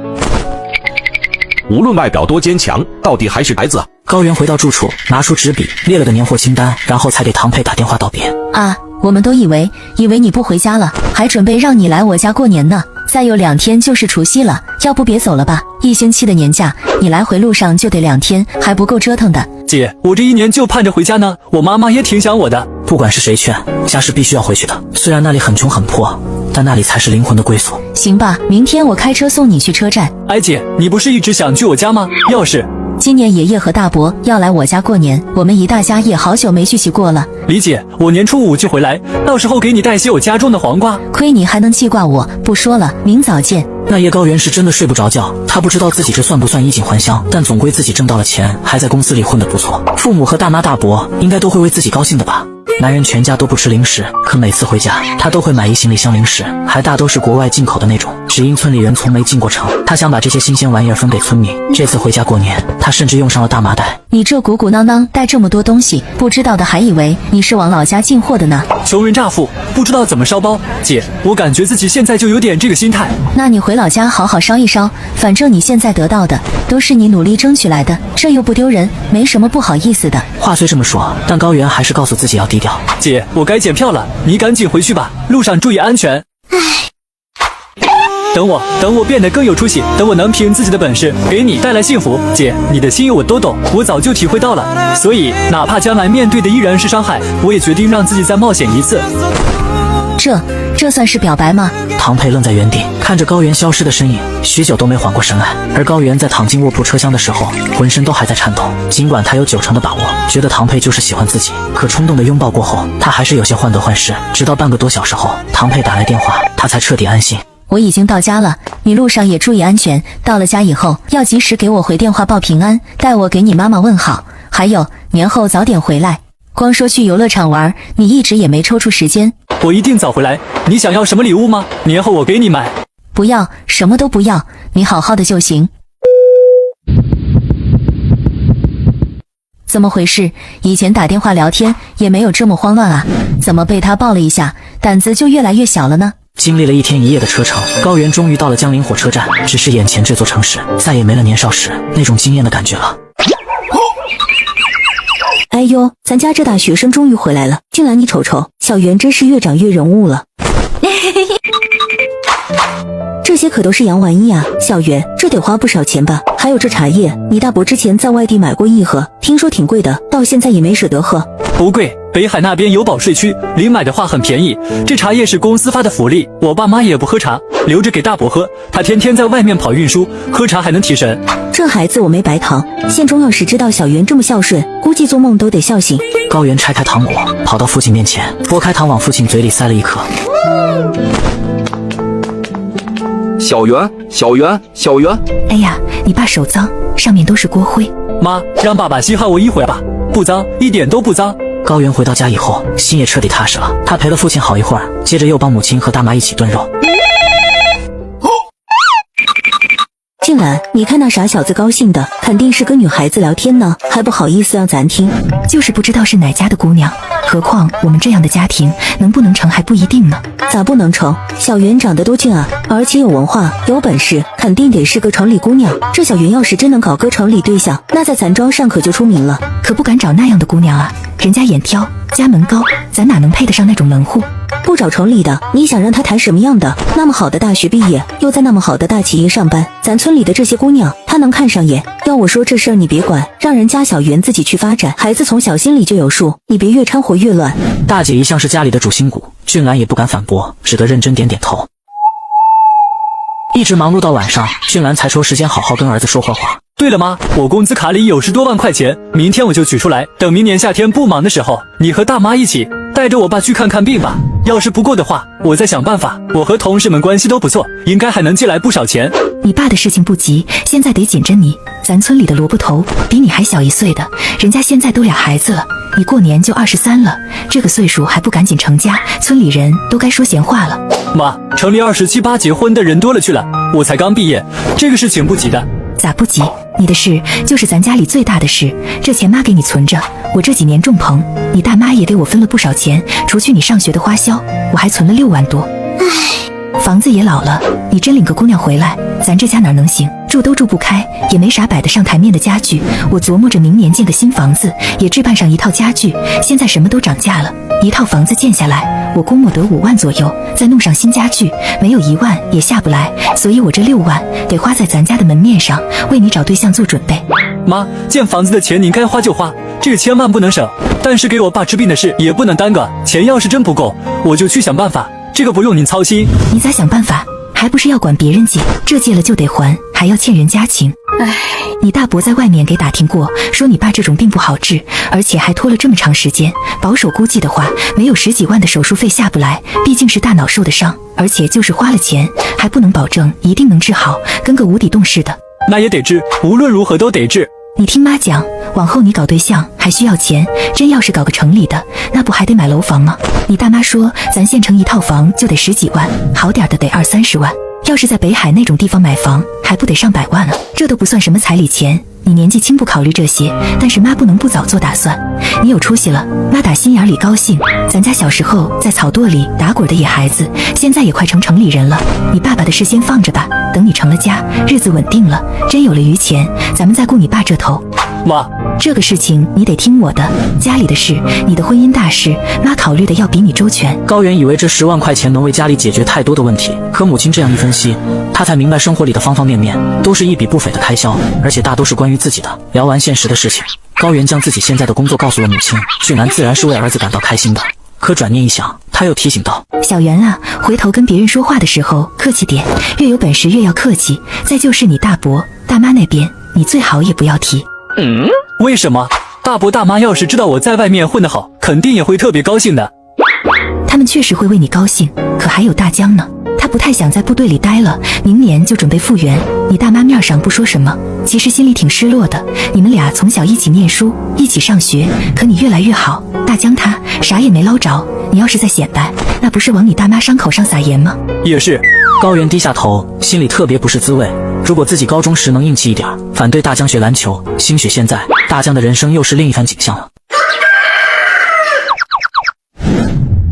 E: 无论外表多坚强，到底还是孩子啊。
A: 高原回到住处，拿出纸笔列了个年货清单，然后才给唐佩打电话道别。
M: 啊，我们都以为你不回家了，还准备让你来我家过年呢。再有2天就是除夕了，要不别走了吧？1星期的年假，你来回路上就得2天，还不够折腾的。
F: 姐，我这1年就盼着回家呢，我妈妈也挺想我的。
A: 不管是谁劝，家是必须要回去的。虽然那里很穷很破，但那里才是灵魂的归宿。
M: 行吧，明天我开车送你去车站。
F: 哎姐，你不是一直想去我家吗？要是
M: 今年爷爷和大伯要来我家过年，我们一大家也好久没聚齐过了。
F: 理解，我年初5就回来，到时候给你带些我家种的黄瓜。
M: 亏你还能记挂我，不说了，明早见。
A: 那夜高原是真的睡不着觉，他不知道自己这算不算衣锦还乡，但总归自己挣到了钱，还在公司里混得不错。父母和大妈大伯应该都会为自己高兴的吧。男人全家都不吃零食，可每次回家他都会买一行李箱零食，还大都是国外进口的那种。只因村里人从没进过城，他想把这些新鲜玩意儿分给村民。这次回家过年，他甚至用上了大麻袋。
M: 你这鼓鼓囊囊带这么多东西，不知道的还以为你是往老家进货的呢。
F: 穷人乍富，不知道怎么烧包。姐，我感觉自己现在就有点这个心态。
M: 那你回老家好好烧一烧，反正你现在得到的都是你努力争取来的，这又不丢人，没什么不好意思的。
A: 话虽这么说，但高原还是告诉自己要低调。
F: 姐，我该检票了，你赶紧回去吧，路上注意安全。等我变得更有出息，等我能凭自己的本事给你带来幸福。姐，你的心意我都懂，我早就体会到了，所以哪怕将来面对的依然是伤害，我也决定让自己再冒险一次。
M: 这算是表白吗？
A: 唐佩愣在原地，看着高原消失的身影，许久都没缓过神来。而高原在躺进卧铺车厢的时候，浑身都还在颤抖。尽管他有90%的把握，觉得唐佩就是喜欢自己，可冲动的拥抱过后，他还是有些患得患失。直到半个多小时后，唐佩打来电话，他才彻底安心。
M: 我已经到家了，你路上也注意安全。到了家以后，要及时给我回电话报平安，带我给你妈妈问好。还有，年后早点回来。光说去游乐场玩，你一直也没抽出时间。
F: 我一定早回来。你想要什么礼物吗？年后我给你买。
M: 不要，什么都不要，你好好的就行。怎么回事？以前打电话聊天也没有这么慌乱啊，怎么被他抱了一下，胆子就越来越小了呢？
A: 经历了1天1夜的车程，高原终于到了江陵火车站。只是眼前这座城市再也没了年少时那种惊艳的感觉了。
O: 哎呦，咱家这大学生终于回来了！静兰，你瞅瞅，小袁真是越长越人物了。这些可都是洋玩意啊，小袁，这得花不少钱吧？还有这茶叶，你大伯之前在外地买过1盒，听说挺贵的，到现在也没舍得喝。
F: 不贵，北海那边有保税区，临买的话很便宜。这茶叶是公司发的福利，我爸妈也不喝茶，留着给大伯喝。他天天在外面跑运输，喝茶还能提神。
O: 这孩子我没白糖，县中要是知道小袁这么孝顺，估计做梦都得笑醒。
A: 高原拆开糖果，跑到父亲面前，剥开糖往父亲嘴里塞了1颗。
P: 小袁，
O: 哎呀，你爸手脏。
D: 上面都是锅灰。
F: 妈，让爸爸稀罕我一会儿吧，不脏，一点都不脏。
A: 高原回到家以后，心也彻底踏实了。他陪了父亲好一会儿，接着又帮母亲和大妈一起炖肉。
O: 静兰，你看那傻小子高兴的，肯定是跟女孩子聊天呢，还不好意思让咱听。
D: 就是不知道是哪家的姑娘，何况我们这样的家庭能不能成还不一定呢。
O: 咋不能成？小袁长得多俊啊，而且有文化，有本事，肯定得是个城里姑娘。这小袁要是真能搞个城里对象，那在咱庄上可就出名了。
D: 可不敢找那样的姑娘啊，人家眼挑，家门高，咱哪能配得上那种门户？
O: 不找城里的，你想让他谈什么样的？那么好的大学毕业，又在那么好的大企业上班，咱村里的这些姑娘，他能看上眼？要我说这事儿你别管，让人家小袁自己去发展，孩子从小心里就有数，你别越掺和越乱。
A: 大姐一向是家里的主心骨，俊兰也不敢反驳，只得认真点点头。一直忙碌到晚上，俊兰才抽时间好好跟儿子说会话。
F: 对了妈，我工资卡里有10多万块钱，明天我就取出来，等明年夏天不忙的时候，你和大妈一起带着我爸去看看病吧。要是不够的话，我再想办法。我和同事们关系都不错，应该还能借来不少钱。
D: 你爸的事情不急，现在得紧着你。咱村里的萝卜头比你还小1岁的，人家现在都2孩子了，你过年就23了，这个岁数还不赶紧成家，村里人都该说闲话了。
F: 妈，城里27、8结婚的人多了去了，我才刚毕业，这个事情不急的。
D: 咋不急？你的事就是咱家里最大的事，这钱妈给你存着，我这几年种棚，你大妈也给我分了不少钱，除去你上学的花销，我还存了6万多。唉，房子也老了，你真领个姑娘回来，咱这家哪能行？住都住不开，也没啥摆得上台面的家具。我琢磨着明年建个新房子，也置办上一套家具。现在什么都涨价了，一套房子建下来，我估摸得5万左右，再弄上新家具，没有1万也下不来。所以我这6万得花在咱家的门面上，为你找对象做准备。
F: 妈，建房子的钱您该花就花，这个千万不能省。但是给我爸治病的事也不能耽搁，钱要是真不够，我就去想办法，这个不用您操心。
D: 你咋想办法？还不是要管别人借，这借了就得还，还要欠人家情。唉，你大伯在外面给打听过，说你爸这种病不好治，而且还拖了这么长时间。保守估计的话，没有10几万的手术费下不来，毕竟是大脑受的伤，而且就是花了钱，还不能保证一定能治好，跟个无底洞似的。
F: 那也得治，无论如何都得治。
D: 你听妈讲，往后你搞对象还需要钱，真要是搞个城里的，那不还得买楼房吗？你大妈说咱县城一套房就得10几万，好点的得20、30万，要是在北海那种地方买房，还不得上100万啊？这都不算什么彩礼钱，你年纪轻不考虑这些，但是妈不能不早做打算。你有出息了，妈打心眼里高兴。咱家小时候在草垛里打滚的野孩子，现在也快成城里人了。你爸爸的事先放着吧，等你成了家，日子稳定了，真有了余钱，咱们再顾你爸这头。
F: 妈，
D: 这个事情你得听我的，家里的事，你的婚姻大事，妈考虑的要比你周全。
A: 高原以为这10万块钱能为家里解决太多的问题，可母亲这样一分析，他才明白生活里的方方面面都是一笔不菲的开销，而且大都是关于自己的。聊完现实的事情，高原将自己现在的工作告诉了母亲，俊兰自然是为儿子感到开心的。可转念一想，他又提醒道：
D: 小袁啊，回头跟别人说话的时候客气点，越有本事越要客气。再就是你大伯大妈那边，你最好也不要提。
F: 为什么？大伯大妈要是知道我在外面混得好，肯定也会特别高兴的。
D: 他们确实会为你高兴，可还有大江呢，他不太想在部队里待了，明年就准备复员。你大妈面上不说什么，其实心里挺失落的。你们俩从小一起念书，一起上学，可你越来越好，大江他啥也没捞着，你要是再显摆，那不是往你大妈伤口上撒盐吗？
F: 也是。
A: 高原低下头，心里特别不是滋味。如果自己高中时能硬气一点，反对大江学篮球，兴许现在大江的人生又是另一番景象了。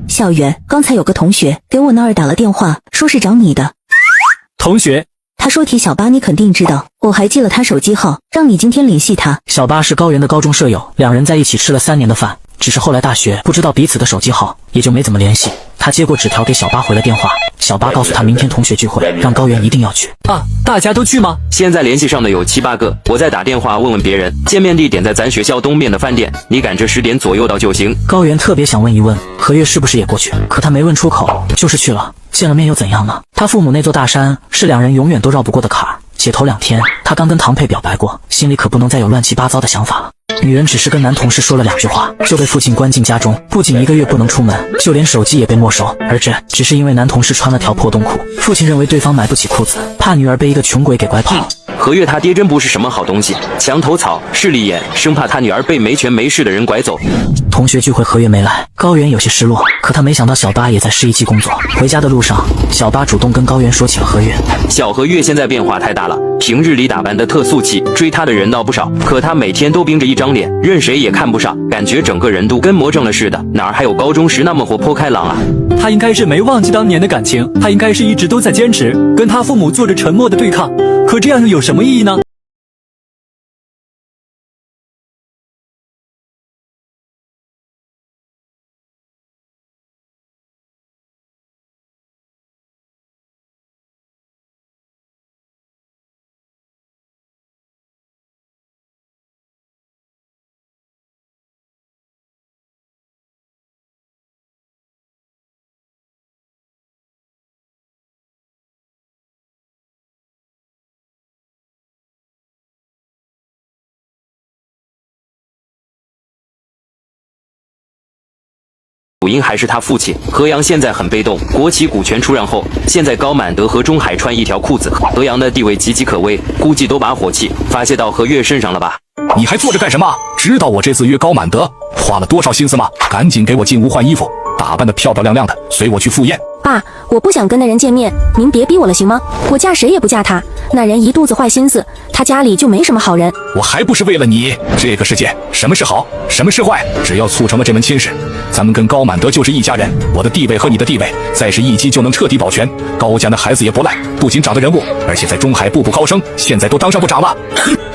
O: 小袁，刚才有个同学给我那儿打了电话，说是找你的。
F: 同学？
O: 他说提小八你肯定知道，我还记了他手机号，让你今天联系他。
A: 小八是高原的高中舍友，两人在一起吃了3年的饭，只是后来大学不知道彼此的手机号，也就没怎么联系。他接过纸条给小八回了电话，小八告诉他明天同学聚会，让高原一定要去。
F: 啊，大家都去吗？
P: 现在联系上的有7、8个，我再打电话问问别人。见面地点在咱学校东面的饭店，你赶着10点左右到就行。
A: 高原特别想问一问何月是不是也过去，可他没问出口，就是去了。见了面又怎样呢？他父母那座大山是两人永远都绕不过的坎儿。且头2天他刚跟唐佩表白过，心里可不能再有乱七八糟的想法了。女人只是跟男同事说了2句话，就被父亲关进家中，不仅1个月不能出门，就连手机也被没收。而这只是因为男同事穿了条破洞裤，父亲认为对方买不起裤子，怕女儿被一个穷鬼给拐跑。
P: 何月他爹真不是什么好东西，墙头草，势利眼，生怕他女儿被没权没势的人拐走。
A: 同学聚会何月没来，高原有些失落，可他没想到小八也在市一期工作。回家的路上，小八主动跟高原说起了何月。
P: 小何月现在变化太大了，平日里打扮得特俗气，追他的人倒不少，可他每天都冰着一张脸，任谁也看不上，感觉整个人都跟魔怔了似的，哪儿还有高中时那么活泼开朗啊？
F: 他应该是没忘记当年的感情，他应该是一直都在坚持，跟他父母做着沉默的对抗，可这样又有什么意义呢？
P: 主因还是他父亲何阳现在很被动，国企股权出让后，现在高满德和钟海穿一条裤子，何阳的地位岌岌可危，估计都把火气发泄到何月身上了吧？
C: 你还坐着干什么？知道我这次约高满德花了多少心思吗？赶紧给我进屋换衣服，打扮得漂漂亮亮的，随我去赴宴。
Q: 爸，我不想跟那人见面，您别逼我了行吗？我嫁谁也不嫁他，那人一肚子坏心思，他家里就没什么好人。
C: 我还不是为了你？这个世界什么是好，什么是坏？只要促成了这门亲事，咱们跟高满德就是一家人。我的地位和你的地位，再是一击就能彻底保全。高家的孩子也不赖，不仅长得人物，而且在中海步步高升，现在都当上部长了。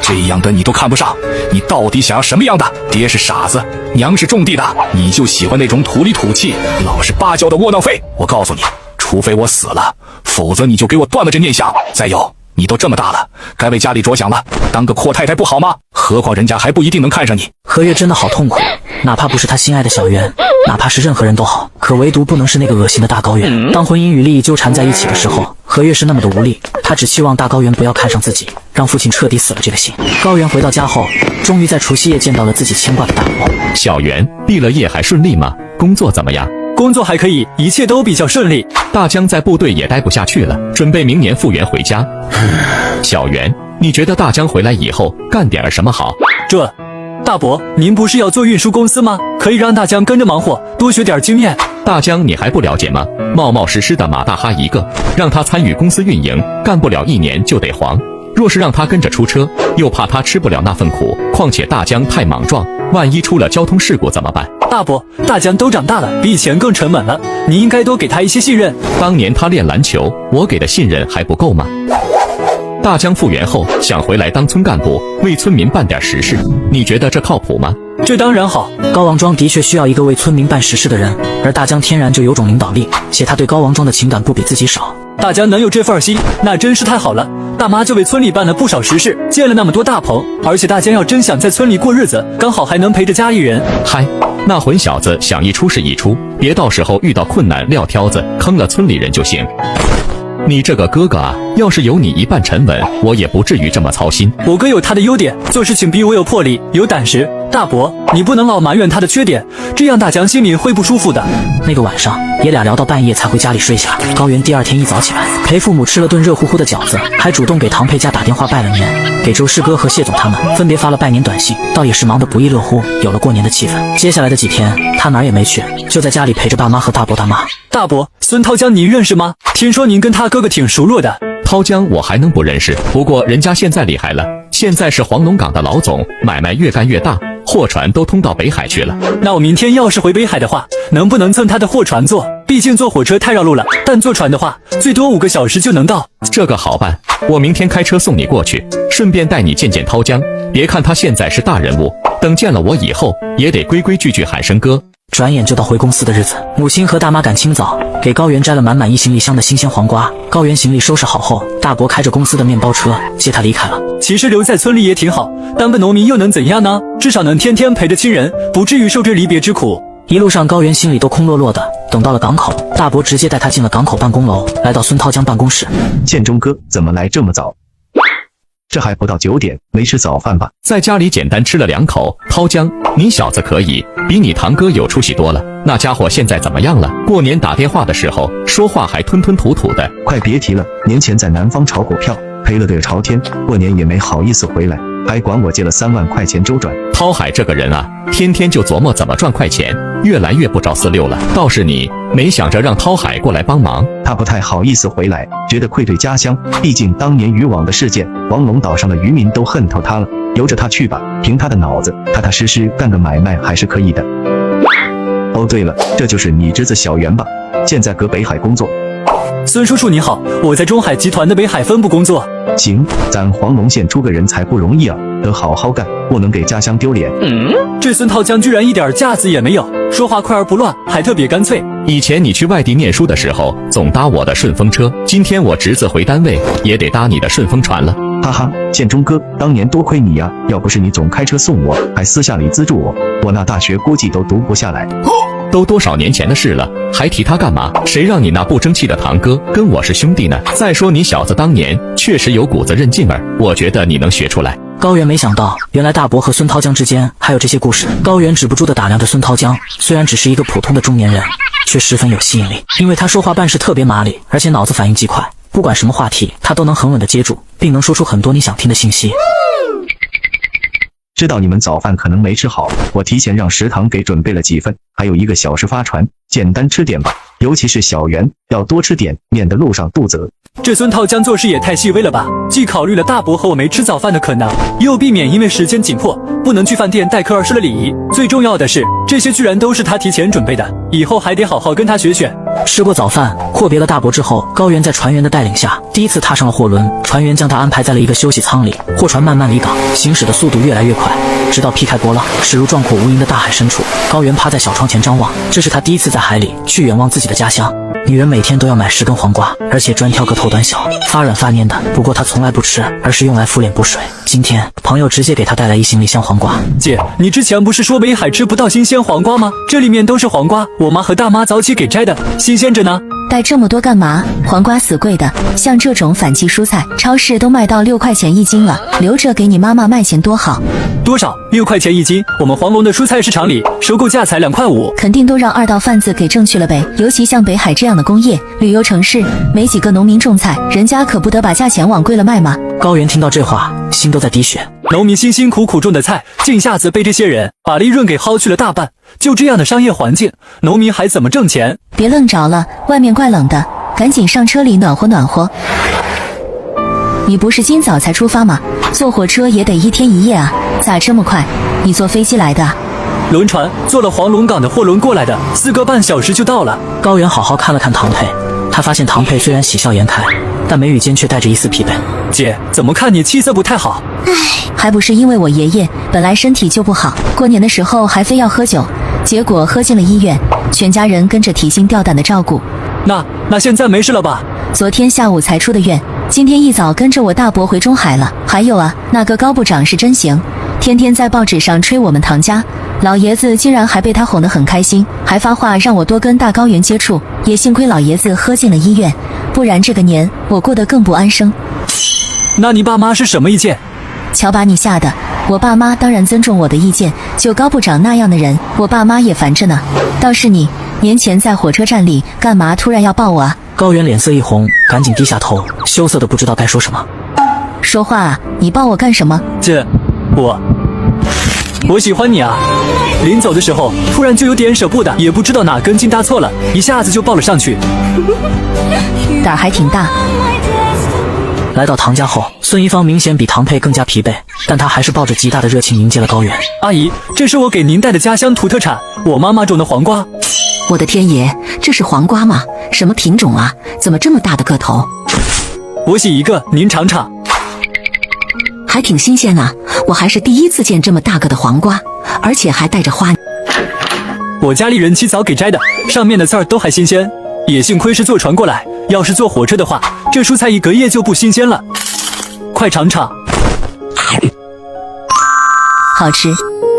C: 这样的你都看不上，你到底想要什么样的？爹是傻子，娘是种地的，你就喜欢那种土里土气、老实巴交的窝囊废。我告诉你，除非我死了，否则你就给我断了这念想。再有，你都这么大了，该为家里着想了，当个阔太太不好吗？何况人家还不一定能看上你。
A: 何月真的好痛苦，哪怕不是他心爱的小圆，哪怕是任何人都好，可唯独不能是那个恶心的大高原。当婚姻与利益纠缠在一起的时候，何月是那么的无力，他只期望大高原不要看上自己，让父亲彻底死了这个心。高原回到家后，终于在除夕夜见到了自己牵挂的大伯。
R: 小圆，毕了业还顺利吗？工作怎么样？
F: 工作还可以，一切都比较顺利。
R: 大江在部队也待不下去了，准备明年复员回家。小袁，你觉得大江回来以后干点什么好？
F: 大伯，您不是要做运输公司吗？可以让大江跟着忙活，多学点经验。
R: 大江你还不了解吗？冒冒失失的马大哈一个，让他参与公司运营，干不了1年就得黄。若是让他跟着出车，又怕他吃不了那份苦。况且大江太莽撞，万一出了交通事故怎么办？
F: 大伯，大江都长大了，比以前更沉稳了，你应该多给他一些信任。
R: 当年他练篮球，我给的信任还不够吗？大江复员后想回来当村干部，为村民办点实事，你觉得这靠谱吗？
F: 这当然好，
A: 高王庄的确需要一个为村民办实事的人，而大江天然就有种领导力，且他对高王庄的情感不比自己少。
F: 大江能有这份心，那真是太好了。大妈就为村里办了不少实事，建了那么多大棚，而且大江要真想在村里过日子，刚好还能陪着家里人。
R: 嗨，那混小子想一出是一出，别到时候遇到困难撂挑子，坑了村里人就行。你这个哥哥啊，要是有你一半沉稳，我也不至于这么操心。
F: 我哥有他的优点，做事情比我有魄力，有胆识。大伯，你不能老埋怨他的缺点，这样大江心里会不舒服的。
A: 那个晚上，爷俩聊到半夜才回家里睡下。高原第二天一早起来，陪父母吃了顿热乎乎的饺子，还主动给唐佩家打电话拜了年，给周师哥和谢总他们分别发了拜年短信，倒也是忙得不亦乐乎，有了过年的气氛。接下来的几天，他哪儿也没去，就在家里陪着爸妈和大伯大妈。
F: 大伯，孙涛江您认识吗？听说您跟他哥哥挺熟络的。
R: 涛江我还能不认识？不过人家现在厉害了，现在是黄龙岗的老总，买卖越干越大，货船都通到北海去了。
F: 那我明天要是回北海的话，能不能蹭他的货船坐？毕竟坐火车太绕路了，但坐船的话，最多5个小时就能到。
R: 这个好办，我明天开车送你过去，顺便带你见见涛江。别看他现在是大人物，等见了我以后，也得规规矩矩喊声哥。
A: 转眼就到回公司的日子，母亲和大妈赶清早，给高原摘了满满一行李箱的新鲜黄瓜。高原行李收拾好后，大伯开着公司的面包车接他离开了。
F: 其实留在村里也挺好，当个农民又能怎样呢？至少能天天陪着亲人，不至于受这离别之苦。
A: 一路上高原心里都空落落的。等到了港口，大伯直接带他进了港口办公楼，来到孙涛江办公室。
S: 建中哥怎么来这么早？这还不到9点，没吃早饭吧？
R: 在家里简单吃了2口。涛江，你小子可以，比你堂哥有出息多了。那家伙现在怎么样了？过年打电话的时候，说话还吞吞吐吐的。
S: 快别提了，年前在南方炒股票，赔了个朝天，过年也没好意思回来，还管我借了3万块钱周转。
R: 涛海这个人啊，天天就琢磨怎么赚快钱，越来越不着四六了。倒是你没想着让涛海过来帮忙。
S: 他不太好意思回来，觉得愧对家乡，毕竟当年渔网的事件，黄龙岛上的渔民都恨透他了。由着他去吧，凭他的脑子，踏踏实实干个买卖还是可以的。哦，对了，这就是你侄子小袁吧？现在搁北海工作。
F: 孙叔叔你好，我在中海集团的北海分部工作。
S: 行，咱黄龙县出个人才不容易啊，得好好干，不能给家乡丢脸。
F: 这孙涛江居然一点架子也没有，说话快而不乱，还特别干脆。
R: 以前你去外地念书的时候，总搭我的顺风车，今天我侄子回单位，也得搭你的顺风船了。
S: 哈哈，建中哥，当年多亏你呀，要不是你总开车送我，还私下里资助我，我那大学估计都读不下来。
R: 都多少年前的事了，还提他干嘛？谁让你那不争气的堂哥跟我是兄弟呢？再说你小子当年确实有股子韧劲儿，我觉得你能学出来。
A: 高原没想到，原来大伯和孙涛江之间还有这些故事。高原止不住地打量着孙涛江，虽然只是一个普通的中年人，却十分有吸引力，因为他说话办事特别麻利，而且脑子反应极快，不管什么话题，他都能很稳地接住，并能说出很多你想听的信息。
S: 知道你们早饭可能没吃好，我提前让食堂给准备了几份，还有1个小时发传，简单吃点吧。尤其是小袁，要多吃点，免得路上肚子饿。
F: 这孙涛江做事也太细微了吧，既考虑了大伯和我没吃早饭的可能，又避免因为时间紧迫不能去饭店待客而失了礼仪。最重要的是，这些居然都是他提前准备的，以后还得好好跟他学学。
A: 吃过早饭，阔别了大伯之后，高原在船员的带领下，第一次踏上了货轮。船员将他安排在了一个休息舱里，货船慢慢离港，行驶的速度越来越快，直到劈开波浪，驶入壮阔无垠的大海深处。高原趴在小窗前张望，这是他第一次在海里去远望自己的家乡。女人每天都要买10根黄瓜，而且专挑个头短小、发软发黏的。不过她从来不吃，而是用来敷脸补水。今天朋友直接给她带来一行李箱黄瓜。
F: 姐，你之前不是说北海吃不到新鲜黄瓜吗？这里面都是黄瓜，我妈和大妈早起给摘的，新鲜着呢。
M: 带这么多干嘛？黄瓜死贵的，像这种反季蔬菜，超市都卖到6块钱1斤了，留着给你妈妈卖钱多好。
F: 多少？6块钱1斤？我们黄龙的蔬菜市场里收购价才2块5，
M: 肯定都让2道贩子给挣去了呗。尤其像北海这样的工业旅游城市，没几个农民种菜，人家可不得把价钱往贵了卖吗？
A: 高原听到这话，心都在滴血。
F: 农民辛辛苦苦种的菜，竟一下子被这些人把利润给薅去了大半。就这样的商业环境，农民还怎么挣钱？
M: 别愣着了，外面怪冷的，赶紧上车里暖和暖和。你不是今早才出发吗？坐火车也得1天1夜啊，咋这么快？你坐飞机来的？
F: 轮船，坐了黄龙港的货轮过来的，4个半小时就到了。
A: 高原好好看了看唐佩，他发现唐佩虽然喜笑颜开，但眉宇间却带着一丝疲惫。
F: 姐，怎么看你气色不太好？
M: 唉，还不是因为我爷爷本来身体就不好，过年的时候还非要喝酒，结果喝进了医院，全家人跟着提心吊胆的照顾。
F: 那现在没事了吧？
M: 昨天下午才出的院，今天一早跟着我大伯回中海了。还有啊，那个高部长是真行，天天在报纸上吹我们唐家，老爷子竟然还被他哄得很开心，还发话让我多跟大高原接触。也幸亏老爷子喝进了医院，不然这个年我过得更不安生。
F: 那你爸妈是什么意见？
M: 瞧把你吓的，我爸妈当然尊重我的意见，就高部长那样的人，我爸妈也烦着呢。倒是你，年前在火车站里干嘛突然要抱我啊？
A: 高原脸色一红，赶紧低下头，羞涩的不知道该说什么。
M: 说话啊，你抱我干什么？
F: 我喜欢你啊！临走的时候突然就有点舍不得，也不知道哪根筋搭错了，一下子就抱了上去。
M: 胆儿还挺大。
A: 来到唐家后，孙一芳明显比唐佩更加疲惫，但她还是抱着极大的热情迎接了高原。
F: 阿姨，这是我给您带的家乡土特产，我妈妈种的黄瓜。
D: 我的天爷，这是黄瓜吗？什么品种啊？怎么这么大的个头？
F: 我洗一个，您尝尝。
D: 还挺新鲜啊，我还是第一次见这么大个的黄瓜，而且还带着花。
F: 我家里人起早给摘的，上面的刺儿都还新鲜，也幸亏是坐船过来，要是坐火车的话，这蔬菜一隔夜就不新鲜了。快尝尝。
D: 好吃，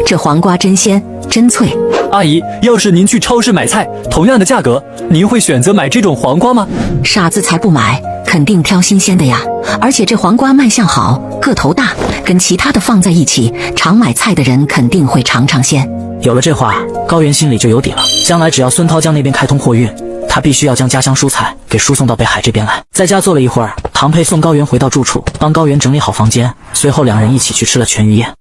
D: 这黄瓜真鲜，真脆。
F: 阿姨，要是您去超市买菜，同样的价格，您会选择买这种黄瓜吗？
D: 傻子才不买，肯定挑新鲜的呀。而且这黄瓜卖相好，个头大，跟其他的放在一起，常买菜的人肯定会尝尝鲜。
A: 有了这话，高原心里就有底了。将来只要孙涛江那边开通货运，他必须要将家乡蔬菜给输送到北海这边来。在家坐了一会儿，唐佩送高原回到住处，帮高原整理好房间，随后两人一起去吃了全鱼宴。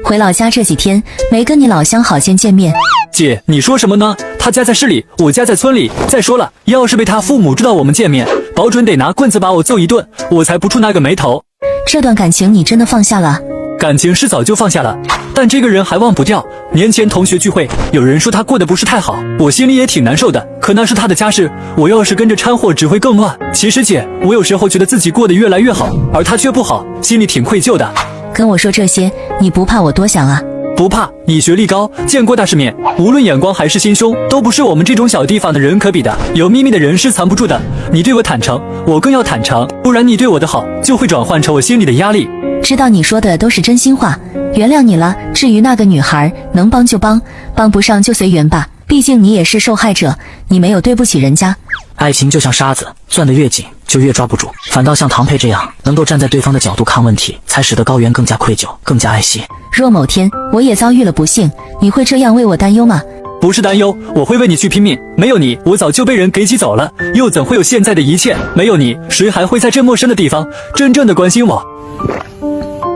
M: 回老家这几天没跟你老相好见面。
F: 姐，你说什么呢？他家在市里，我家在村里。再说了，要是被他父母知道我们见面，保准得拿棍子把我揍一顿，我才不触那个霉头。
M: 这段感情你真的放下了？
F: 感情是早就放下了，但这个人还忘不掉。年前同学聚会，有人说他过得不是太好，我心里也挺难受的。可那是他的家事，我要是跟着掺和，只会更乱。其实姐，我有时候觉得自己过得越来越好，而他却不好，心里挺愧疚的。
M: 跟我说这些，你不怕我多想啊？
F: 不怕，你学历高，见过大世面，无论眼光还是心胸，都不是我们这种小地方的人可比的。有秘密的人是藏不住的。你对我坦诚，我更要坦诚，不然你对我的好就会转换成我心里的压力。
M: 知道你说的都是真心话，原谅你了。至于那个女孩，能帮就帮，帮不上就随缘吧。毕竟你也是受害者，你没有对不起人家。
A: 爱情就像沙子，攥得越紧就越抓不住，反倒像唐佩这样能够站在对方的角度看问题，才使得高原更加愧疚，更加爱惜。
M: 若某天我也遭遇了不幸，你会这样为我担忧吗？
F: 不是担忧，我会为你去拼命。没有你，我早就被人给挤走了，又怎会有现在的一切？没有你，谁还会在这陌生的地方真正的关心我？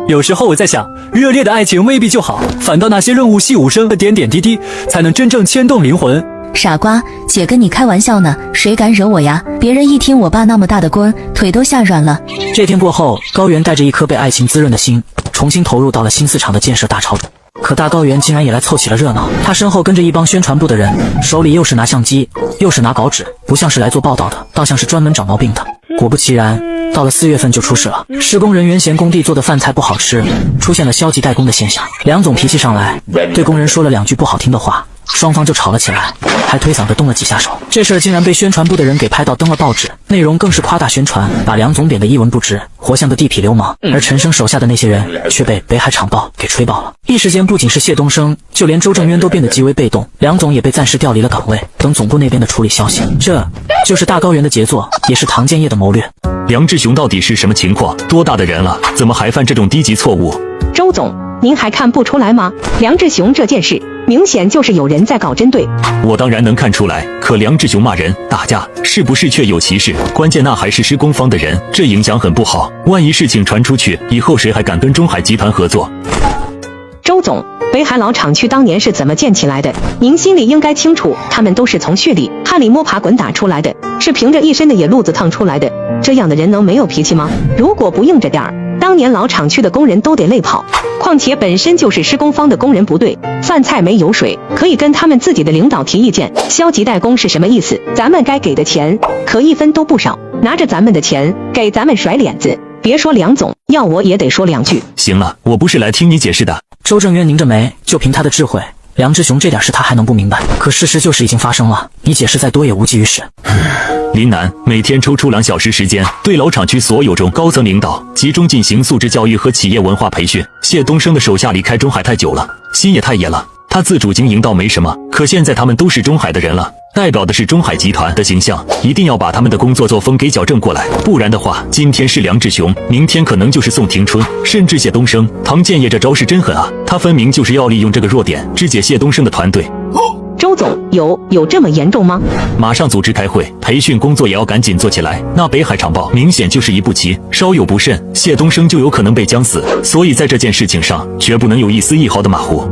F: 有时候我在想，热烈的爱情未必就好，反倒那些润物细无声的点点滴滴，才能真正牵动灵魂。
M: 傻瓜，姐跟你开玩笑呢，谁敢惹我呀？别人一听我爸那么大的官，腿都吓软了。
A: 这天过后，高原带着一颗被爱情滋润的心，重新投入到了新四厂的建设大潮中。可大高原竟然也来凑起了热闹，他身后跟着一帮宣传部的人，手里又是拿相机，又是拿稿纸，不像是来做报道的，倒像是专门找毛病的。果不其然，到了4月份就出事了。施工人员嫌工地做的饭菜不好吃，出现了消极怠工的现象。梁总脾气上来，对工人说了2句不好听的话，双方就吵了起来，还推搡着动了几下手。这事儿竟然被宣传部的人给拍到登了报纸，内容更是夸大宣传，把梁总贬得一文不值，活像个地痞流氓。而陈升手下的那些人却被北海厂报给吹爆了。一时间，不仅是谢东升，就连周正渊都变得极为被动，梁总也被暂时调离了岗位，等总部那边的处理消息。这就是大高原的杰作，也是唐建业的谋略。
H: 梁志雄到底是什么情况？多大的人了，怎么还犯这种低级错误？
I: 周总，您还看不出来吗？梁志雄这件事明显就是有人在搞针对。
H: 我当然能看出来，可梁志雄骂人打架，是不是确有其事？关键那还是施工方的人，这影响很不好。万一事情传出去，以后谁还敢跟中海集团合作？
I: 周总，北海老厂区当年是怎么建起来的？您心里应该清楚，他们都是从血里汗里摸爬滚打出来的，是凭着一身的野路子趟出来的。这样的人能没有脾气吗？如果不硬着点儿，当年老厂区的工人都得累跑。况且本身就是施工方的工人不对，饭菜没油水，可以跟他们自己的领导提意见。消极怠工是什么意思？咱们该给的钱可一分都不少，拿着咱们的钱给咱们甩脸子。别说梁总，要我也得说2句。
H: 行了，我不是来听你解释的。
A: 周正渊拧着眉，就凭他的智慧，梁志雄这点事他还能不明白？可事实就是已经发生了，你解释再多也无济于事。
H: 林南每天抽出2小时时间，对老厂区所有中高层领导集中进行素质教育和企业文化培训。谢东升的手下离开中海太久了，心也太野了。他自主经营倒没什么，可现在他们都是中海的人了，代表的是中海集团的形象，一定要把他们的工作作风给矫正过来，不然的话，今天是梁志雄，明天可能就是宋庭春，甚至谢东升。唐建业这招是真狠啊，他分明就是要利用这个弱点肢解谢东升的团队。
I: 周总，有这么严重吗？
H: 马上组织开会，培训工作也要赶紧做起来。那北海厂报明显就是一步棋，稍有不慎，谢东升就有可能被将死。所以在这件事情上，绝不能有一丝一毫的马虎。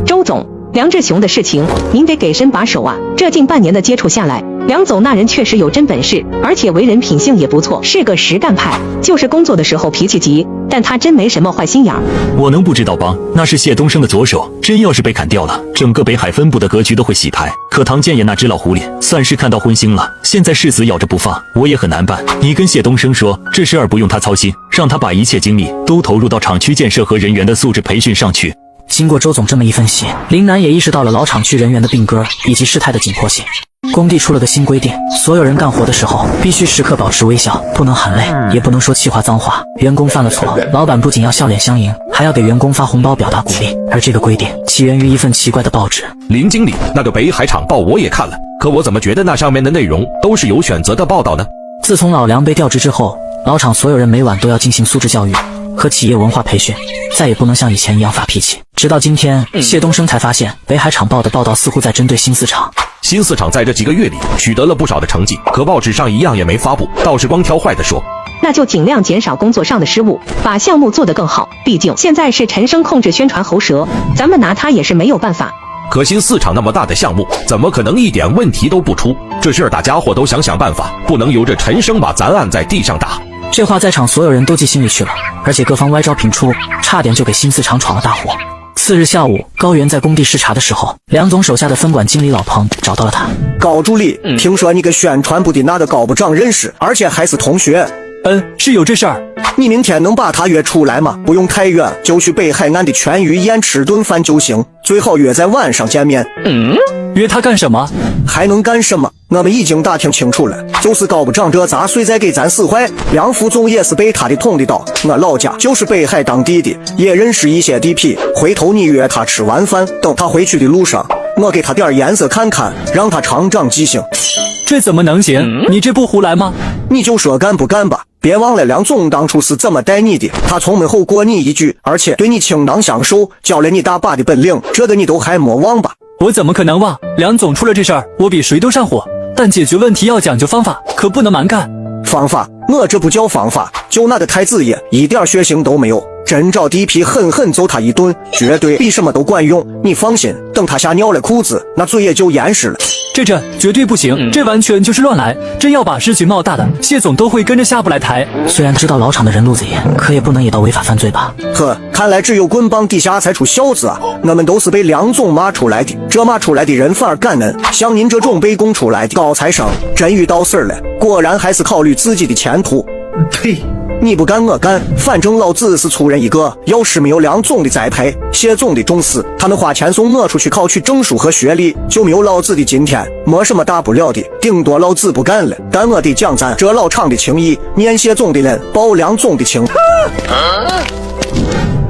I: 周总，梁志雄的事情您得给伸把手啊！这近半年的接触下来，梁总那人确实有真本事，而且为人品性也不错，是个实干派。就是工作的时候脾气急，但他真没什么坏心眼儿。
H: 我能不知道帮？那是谢东升的左手，真要是被砍掉了，整个北海分部的格局都会洗牌。可唐建业那只老狐狸，算是看到荤腥了，现在誓死咬着不放，我也很难办。你跟谢东升说，这事儿不用他操心，让他把一切精力都投入到厂区建设和人员的素质培训上去。
A: 经过周总这么一分析，林南也意识到了老厂区人员的病根以及事态的紧迫性。工地出了个新规定，所有人干活的时候必须时刻保持微笑，不能喊累，也不能说气话脏话。员工犯了错，老板不仅要笑脸相迎，还要给员工发红包表达鼓励。而这个规定起源于一份奇怪的报纸。
E: 林经理，那个北海厂报我也看了，可我怎么觉得那上面的内容都是有选择的报道呢？
A: 自从老梁被调职之后，老厂所有人每晚都要进行素质教育和企业文化培训，再也不能像以前一样发脾气。直到今天，谢东升才发现北海厂报的报道似乎在针对新四厂。
E: 新四厂在这几个月里取得了不少的成绩，可报纸上一样也没发布，倒是光挑坏的说。
I: 那就尽量减少工作上的失误，把项目做得更好。毕竟现在是陈升控制宣传喉舌，咱们拿他也是没有办法。
E: 可新四厂那么大的项目，怎么可能一点问题都不出？这事儿大家伙都想办法，不能由着陈升把咱按在地上打。
A: 这话在场所有人都记心里去了，而且各方歪招频出，差点就给新四厂闯了大祸。次日下午，高原在工地视察的时候，梁总手下的分管经理老彭找到了他。
T: 高助理，听说你跟宣传部的那个高部长认识，而且还是同学。
F: 是有这事儿。
T: 你明天能把他约出来吗？不用太远，就去北海岸的全鱼宴吃顿饭就行，最好约在晚上见面。
F: 约他干什么？
T: 还能干什么？我们已经打听清楚了，就是高部长这杂碎在给咱使坏，梁副总也是被他的捅的刀。我老家就是北海当地的，也认识一些地痞。回头你约他吃完饭，等他回去的路上，我给他点颜色看看，让他长长记性。
F: 这怎么能行？你这不胡来吗？
T: 你就说干不干吧。别忘了梁总当初是怎么待你的，他从没后过你一句，而且对你倾囊相授，教了你大把的本领，这个你都还没忘吧？
F: 我怎么可能忘？梁总出了这事儿，我比谁都上火，但解决问题要讲究方法，可不能蛮干。
T: 方法？我这不叫方法，就那个太子爷一点血性都没有，真找地痞狠狠揍他一顿，绝对比什么都管用。你放心，等他吓尿了裤子，那嘴也就严实了。
F: 这绝对不行，这完全就是乱来。真要把事情闹大了，谢总都会跟着下不来台。
A: 虽然知道老厂的人路子野，可也不能野到违法犯罪吧？
T: 呵，看来只有棍棒底下才出孝子啊！我们都是被梁总骂出来的，这骂出来的人反而感恩。像您这种被供出来的高材生，真遇到事儿了，果然还是考虑自己的前途。呸！你不干我干，反正老子是粗人一个。要是没有梁总的栽培，谢总的重视，他们花钱送我出去考取证书和学历，就没有老子的今天。没什么大不了的，顶多老子不干了，但我得讲咱这老厂的情谊，念谢总的人报梁总的情。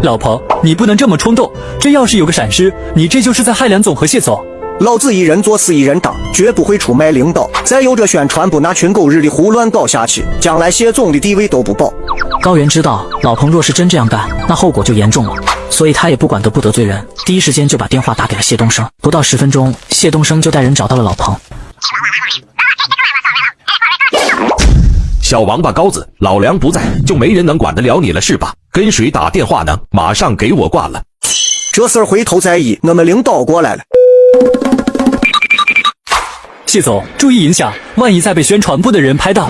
F: 老彭，你不能这么冲动，这要是有个闪失，你这就是在害梁总和谢总。
T: 老子一人做事一人当，绝不会出卖领导。再有这宣传部那群狗日的胡乱搞下去，将来谢总的地位都不保。
A: 高原知道老彭若是真这样干，那后果就严重了，所以他也不管得不得罪人，第一时间就把电话打给了谢东升。不到10分钟，谢东升就带人找到了老彭。
E: 小王八羔子，老梁不在，就没人能管得了你了是吧？跟谁打电话呢？马上给我挂了。
T: 这事儿回头再议，我们领导过来了。
F: 谢总，注意影响，万一再被宣传部的人拍到。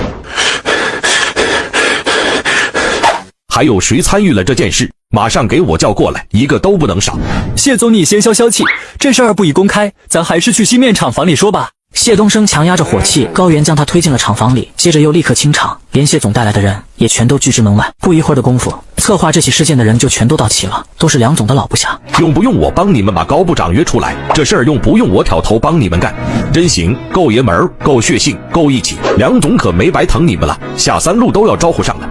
E: 还有谁参与了这件事？马上给我叫过来，一个都不能少。
F: 谢总，你先消消气，这事儿不宜公开，咱还是去西面厂房里说吧。
A: 谢东升强压着火气，高原将他推进了厂房里，接着又立刻清场，连谢总带来的人也全都拒之门外。不一会儿的功夫，策划这起事件的人就全都到齐了，都是梁总的老部下。
E: 用不用我帮你们把高部长约出来？这事儿用不用我挑头帮你们干？真行，够爷们儿，够血性，够义气。梁总可没白疼你们了，下3路都要招呼上了。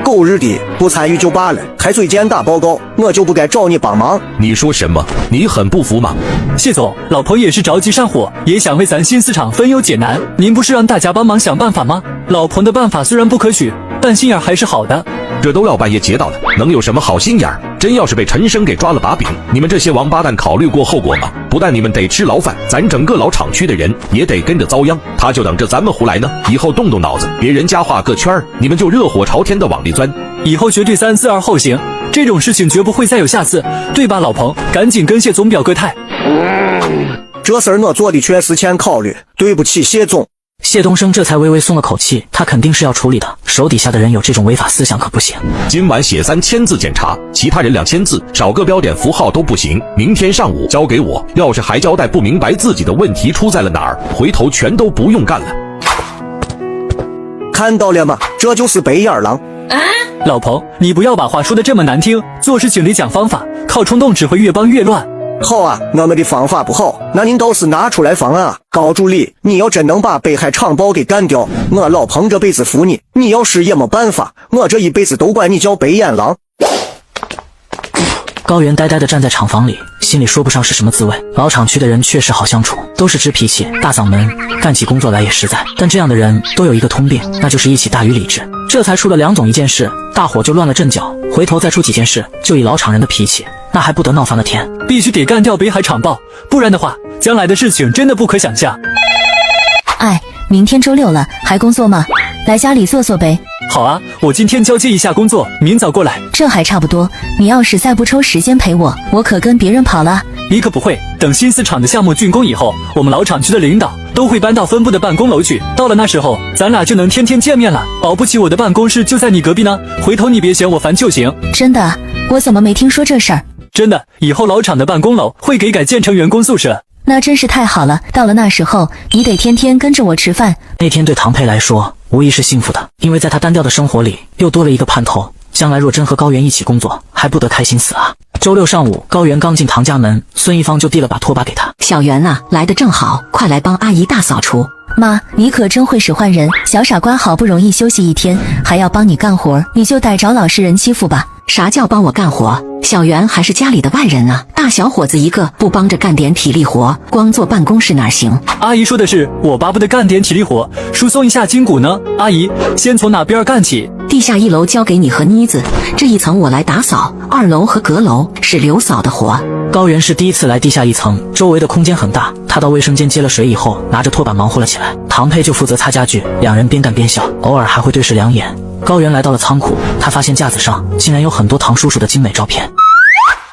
T: 狗日的，不参与就罢了，还嘴贱打报告，我就不该找你帮忙。
E: 你说什么？你很不服吗？
F: 谢总，老彭也是着急上火，也想为咱新四厂分忧解难。您不是让大家帮忙想办法吗？老彭的办法虽然不可取，但心眼还是好的。
E: 这都要半夜劫道了，能有什么好心眼儿？真要是被陈升给抓了把柄，你们这些王八蛋考虑过后果吗？不但你们得吃牢饭，咱整个老厂区的人也得跟着遭殃。他就等着咱们胡来呢。以后动动脑子，别人家画个圈儿，你们就热火朝天的往里钻。
F: 以后绝对3思而后行，这种事情绝不会再有下次，对吧？老彭，赶紧跟谢总表个态。
T: 这事儿我做的确实欠考虑，对不起谢总。
A: 谢东升这才微微松了口气，他肯定是要处理的，手底下的人有这种违法思想可不行。
E: 今晚写3000字检查，其他人2000字，少个标点符号都不行。明天上午交给我，要是还交代不明白自己的问题出在了哪儿，回头全都不用干了。
T: 看到了吗？这就是白眼狼。
F: 老彭，你不要把话说得这么难听，做事情得讲方法，靠冲动只会越帮越乱。
T: 好啊，我们的方法不好，那您倒是拿出来方案啊！高助理，你要真能把北海厂包给干掉，我老彭这辈子服你；你要是也没办法，我这一辈子都管你叫白眼狼。
A: 高原呆呆地站在厂房里，心里说不上是什么滋味。老厂区的人确实好相处，都是直脾气、大嗓门，干起工作来也实在。但这样的人都有一个通病，那就是义气大于理智。这才出了梁总一件事，大伙就乱了阵脚。回头再出几件事，就以老厂人的脾气，那还不得闹翻了天。
F: 必须得干掉北海厂报，不然的话，将来的事情真的不可想象。
M: 哎，明天周六了，还工作吗？来家里坐坐呗。
F: 好啊，我今天交接一下工作，明早过来。
M: 这还差不多，你要是再不抽时间陪我，我可跟别人跑了。
F: 你可不会，等新4厂的项目竣工以后，我们老厂区的领导都会搬到分部的办公楼去，到了那时候，咱俩就能天天见面了。保不齐我的办公室就在你隔壁呢，回头你别嫌我烦就行。
M: 真的？我怎么没听说这事儿？
F: 真的，以后老厂的办公楼会给改建成员工宿舍。
M: 那真是太好了，到了那时候，你得天天跟着我吃饭。
A: 那天对唐佩来说无疑是幸福的，因为在他单调的生活里又多了一个盼头。将来若真和高原一起工作，还不得开心死啊！周六上午，高原刚进唐家门，孙一芳就递了把拖把给他。
D: 小袁啊，来得正好，快来帮阿姨大扫除。
M: 妈，你可真会使唤人，小傻瓜好不容易休息一天，还要帮你干活，你就逮着老实人欺负吧。
D: 啥叫帮我干活？小袁还是家里的外人啊，大小伙子一个，不帮着干点体力活，光坐办公室哪行？
F: 阿姨说的是我巴不得干点体力活，疏松一下筋骨呢。阿姨，先从哪边干起？
D: 地下1楼交给你和妮子，这一层我来打扫，2楼和阁楼是刘嫂的活。
A: 高原是第一次来地下1层，周围的空间很大。他到卫生间接了水以后，拿着拖把忙活了起来。唐佩就负责擦家具，两人边干边笑，偶尔还会对视两眼。高原来到了仓库，他发现架子上竟然有很多唐叔叔的精美照片。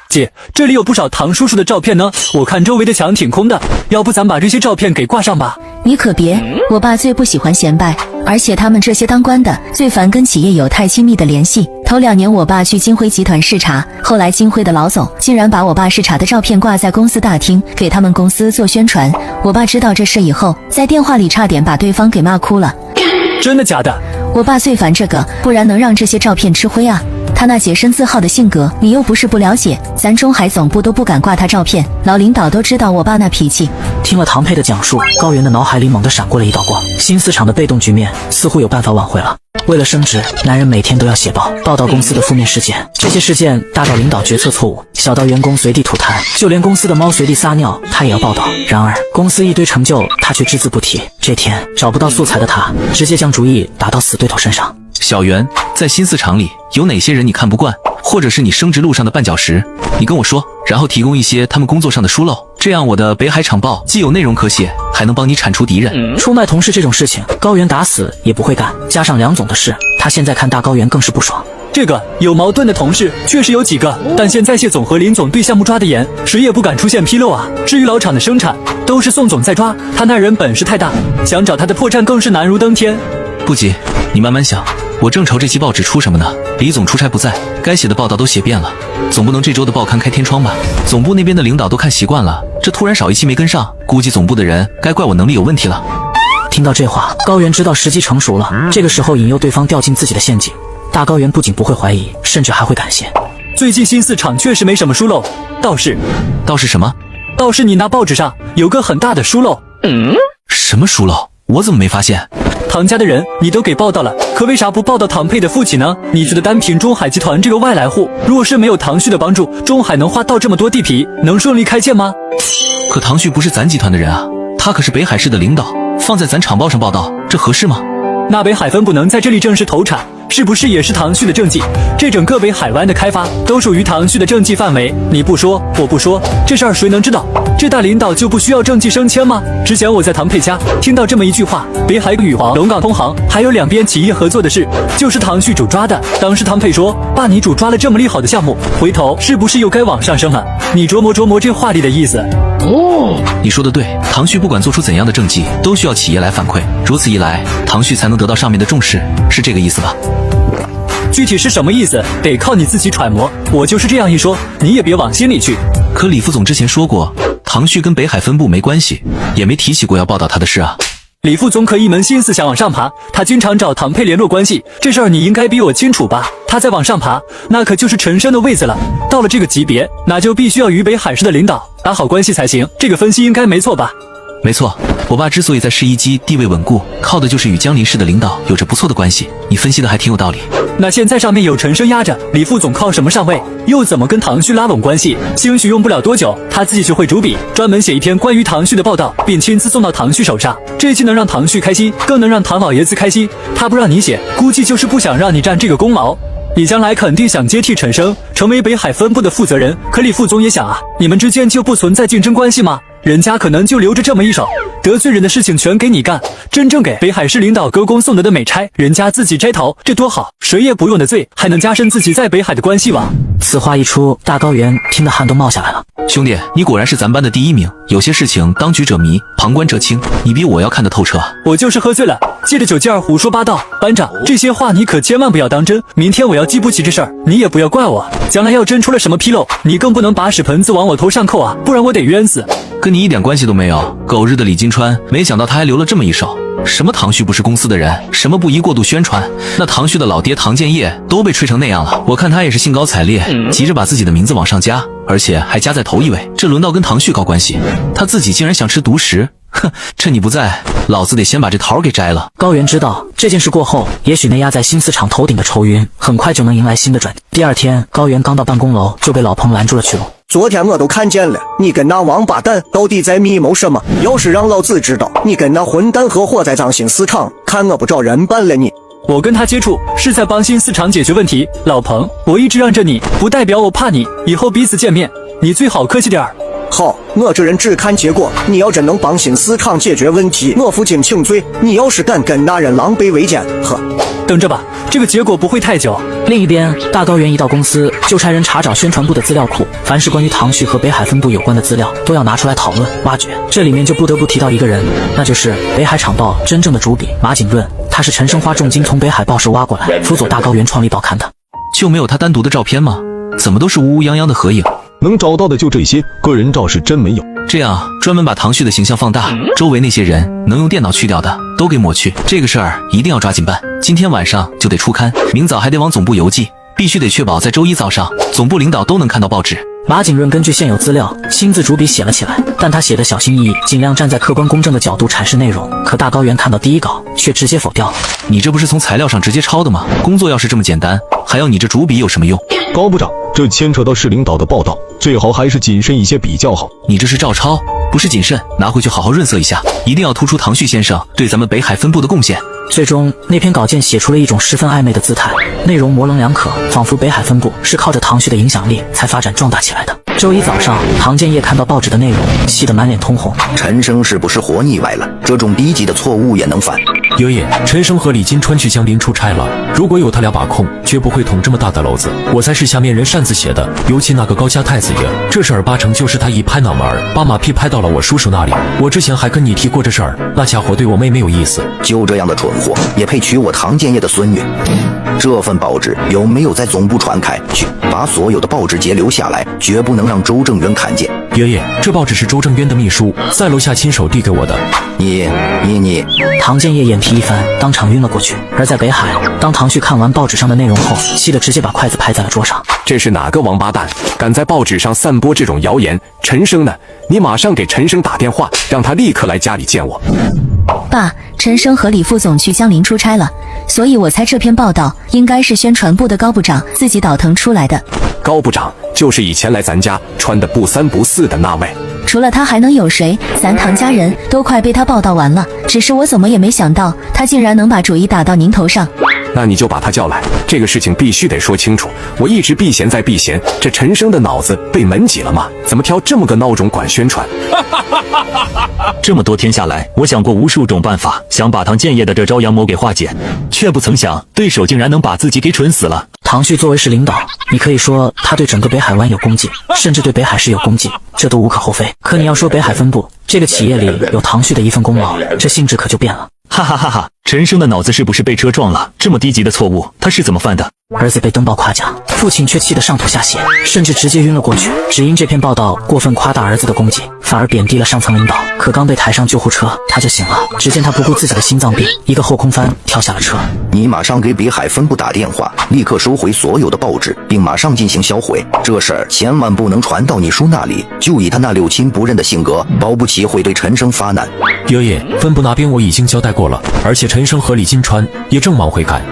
F: 姐，这里有不少唐叔叔的照片呢，我看周围的墙挺空的，要不咱把这些照片给挂上吧？
M: 你可别，我爸最不喜欢显摆，而且他们这些当官的最烦跟企业有太亲密的联系。头2年我爸去金辉集团视察，后来金辉的老总竟然把我爸视察的照片挂在公司大厅，给他们公司做宣传。我爸知道这事以后，在电话里差点把对方给骂哭了。
F: 真的假的？
M: 我爸最烦这个，不然能让这些照片吃灰啊。他那洁身自好的性格，你又不是不了解，咱中海总部都不敢挂他照片，老领导都知道我爸那脾气。
A: 听了唐佩的讲述，高原的脑海里猛地闪过了一道光，新4厂的被动局面似乎有办法挽回了。为了升职，男人每天都要写报道公司的负面事件，这些事件大到领导决策错误，小到员工随地吐痰，就连公司的猫随地撒尿，他也要报道。然而公司一堆成就，他却只字不提。这天找不到素材的他，直接将主意打到死对头身上。
J: 小袁，在新4厂里有哪些人你看不惯，或者是你升职路上的绊脚石，你跟我说，然后提供一些他们工作上的疏漏，这样我的北海厂报既有内容可写，还能帮你铲除敌人。
A: 出卖同事这种事情，高原打死也不会干，加上梁总的事，他现在看大高原更是不爽。
F: 这个有矛盾的同事确实有几个，但现在谢总和林总对项目抓得严，谁也不敢出现纰漏啊。至于老厂的生产，都是宋总在抓，他那人本事太大，想找他的破绽更是难如登天。
J: 不急，你慢慢想。我正愁这期报纸出什么呢？李总出差不在，该写的报道都写遍了，总不能这周的报刊开天窗吧？总部那边的领导都看习惯了，这突然少一期没跟上，估计总部的人该怪我能力有问题了。
A: 听到这话，高原知道时机成熟了，这个时候引诱对方掉进自己的陷阱，大高原不仅不会怀疑，甚至还会感谢。
F: 最近新4厂确实没什么疏漏，倒是
J: 什么？
F: 倒是你那报纸上有个很大的疏漏。
J: 什么疏漏？我怎么没发现？
F: 唐家的人你都给报道了，可为啥不报道唐佩的父亲呢？你觉得单凭中海集团这个外来户，若是没有唐旭的帮助，中海能花到这么多地皮，能顺利开建吗？
J: 可唐旭不是咱集团的人啊，他可是北海市的领导，放在咱厂报上报道，这合适吗？
F: 那北海分部能在这里正式投产，是不是也是唐旭的政绩？这整个北海湾的开发都属于唐旭的政绩范围，你不说我不说，这事儿谁能知道？这大领导就不需要政绩升迁吗？之前我在唐佩家听到这么一句话，北海与黄龙岗通航还有两边企业合作的事，就是唐旭主抓的。当时唐佩说，爸你主抓了这么利好的项目，回头是不是又该往上升了？你琢磨琢磨这话里的意思。
J: 你说的对，唐旭不管做出怎样的政绩，都需要企业来反馈，如此一来，唐旭才能得到上面的重视，是这个意思吧？
F: 具体是什么意思，得靠你自己揣摩。我就是这样一说，你也别往心里去。
J: 可李副总之前说过，唐旭跟北海分部没关系，也没提起过要报道他的事啊。
F: 李副总可一门心思想往上爬，他经常找唐佩联络关系，这事儿你应该比我清楚吧？他再往上爬，那可就是陈升的位子了。到了这个级别，那就必须要与北海市的领导打好关系才行。这个分析应该没错吧？
J: 没错，我爸之所以在市一级地位稳固，靠的就是与江林市的领导有着不错的关系。你分析的还挺有道理。
F: 那现在上面有陈升压着，李副总靠什么上位？又怎么跟唐旭拉拢关系？兴许用不了多久，他自己就会主笔，专门写一篇关于唐旭的报道，并亲自送到唐旭手上。这既能让唐旭开心，更能让唐老爷子开心。他不让你写，估计就是不想让你占这个功劳。你将来肯定想接替陈升，成为北海分部的负责人。可李副总也想啊，你们之间就不存在竞争关系吗？人家可能就留着这么一手，得罪人的事情全给你干，真正给北海市领导歌功颂德的美差，人家自己摘头，这多好，谁也不用得罪，还能加深自己在北海的关系网。
A: 此话一出，大高原听得汗都冒下来了。
J: 兄弟，你果然是咱班的第一名。有些事情当局者迷，旁观者清，你比我要看得透彻。
F: 我就是喝醉了，借着酒劲儿胡说八道。班长，这些话你可千万不要当真。明天我要记不起这事儿，你也不要怪我。将来要真出了什么纰漏，你更不能把屎盆子往我头上扣啊，不然我得冤死。
J: 跟你一点关系都没有。狗日的李金川，没想到他还留了这么一手。什么唐旭不是公司的人，什么不宜过度宣传，那唐旭的老爹唐建业都被吹成那样了。我看他也是兴高采烈，急着把自己的名字往上加，而且还加在头一位。这轮到跟唐旭搞关系，他自己竟然想吃独食。哼，趁你不在，老子得先把这桃给摘了。
A: 高原知道这件事过后，也许那压在新四厂头顶的愁云很快就能迎来新的转机。第二天，高原刚到办公楼就被老彭拦住了去路。
T: 昨天我都看见了，你跟那王八蛋到底在密谋什么？要是让老子知道你跟那混蛋合伙在脏新四厂，看我不找人办了你！
F: 我跟他接触是在帮新四厂解决问题，老彭，我一直让着你，不代表我怕你，以后彼此见面，你最好客气点儿。
T: 好，我这人只看结果。你要真能帮新四厂解决问题，我负荆请罪。你要是敢跟那人狼狈为奸，呵，
F: 等着吧，这个结果不会太久。
A: 另一边，大高原一到公司就差人查找宣传部的资料库，凡是关于唐旭和北海分部有关的资料都要拿出来讨论挖掘。这里面就不得不提到一个人，那就是北海厂报真正的主笔马景润，他是陈生花重金从北海报社挖过来，辅佐大高原创立报刊的。
J: 就没有他单独的照片吗？怎么都是乌泱泱的合影？
U: 能找到的就这些，个人照是真没有。
J: 这样专门把唐旭的形象放大，周围那些人能用电脑去掉的都给抹去。这个事儿一定要抓紧办，今天晚上就得出刊，明早还得往总部邮寄，必须得确保在周一早上总部领导都能看到报纸。
A: 马景润根据现有资料亲自主笔写了起来，但他写的小心翼翼，尽量站在客观公正的角度阐释内容。可大高原看到第一稿却直接否掉了。
J: 你这不是从材料上直接抄的吗？工作要是这么简单，还要你这主笔有什么用？
U: 高部长，这牵扯到市领导的报道，最好还是谨慎一些比较好。
J: 你这是照抄，不是谨慎，拿回去好好润色一下，一定要突出唐旭先生对咱们北海分部的贡献。
A: 最终，那篇稿件写出了一种十分暧昧的姿态，内容模棱两可，仿佛北海分部是靠着唐旭的影响力才发展壮大起来的。周一早上，唐建业看到报纸的内容，气得满脸通红。
B: 陈生是不是活腻歪了？这种低级的错误也能犯？
H: 爷爷，陈生和李金川去江陵出差了，如果有他俩把控，绝不会捅这么大的篓子。我猜是下面人擅自写的，尤其那个高家太子爷，这事儿八成就是他一拍脑门儿，把马屁拍到了我叔叔那里。我之前还跟你提过这事儿，那家伙对我妹没有意思。
B: 就这样的蠢货，也配娶我唐建业的孙女？这份报纸有没有在总部传开去？把所有的报纸截留下来，绝不能让周正渊看见。
H: 爷爷，这报纸是周正渊的秘书在楼下亲手递给我的。
B: 你，
A: 唐建业眼皮一翻，当场晕了过去。而在北海，当唐旭看完报纸上的内容后，气得直接把筷子拍在了桌上。
C: 这是哪个王八蛋敢在报纸上散播这种谣言？陈生呢？你马上给陈生打电话，让他立刻来家里见我。
M: 爸，陈生和李副总去江陵出差了，所以我猜这篇报道应该是宣传部的高部长自己倒腾出来的。
C: 高部长就是以前来咱家穿的不三不四的那位。
M: 除了他还能有谁？咱唐家人都快被他报道完了，只是我怎么也没想到他竟然能把主意打到您头上。
C: 那你就把他叫来，这个事情必须得说清楚。我一直避嫌再避嫌，这陈生的脑子被门挤了吗？怎么挑这么个孬种管宣传？
L: 这么多天下来，我想过无数种办法，想把唐建业的这招阳谋给化解，却不曾想对手竟然能把自己给蠢死了。
A: 唐旭作为是领导，你可以说他对整个北海湾有功绩，甚至对北海市有功绩，这都无可厚非。可你要说北海分部这个企业里有唐旭的一份功劳，这性质可就变了。
L: 哈哈哈哈！陈生的脑子是不是被车撞了？这么低级的错误，他是怎么犯的？
A: 儿子被登报夸奖，父亲却气得上吐下泻，甚至直接晕了过去。只因这篇报道过分夸大儿子的功绩，反而贬低了上层领导。可刚被抬上救护车，他就醒了。只见他不顾自己的心脏病，一个后空翻跳下了车。
B: 你马上给北海分部打电话，立刻收回所有的报纸，并马上进行销毁。这事儿千万不能传到你叔那里。就以他那六亲不认的性格，保不齐会对陈生发难。
H: 爷爷，分部那边我已经交代过了，而且陈生和李金川也正忙会开。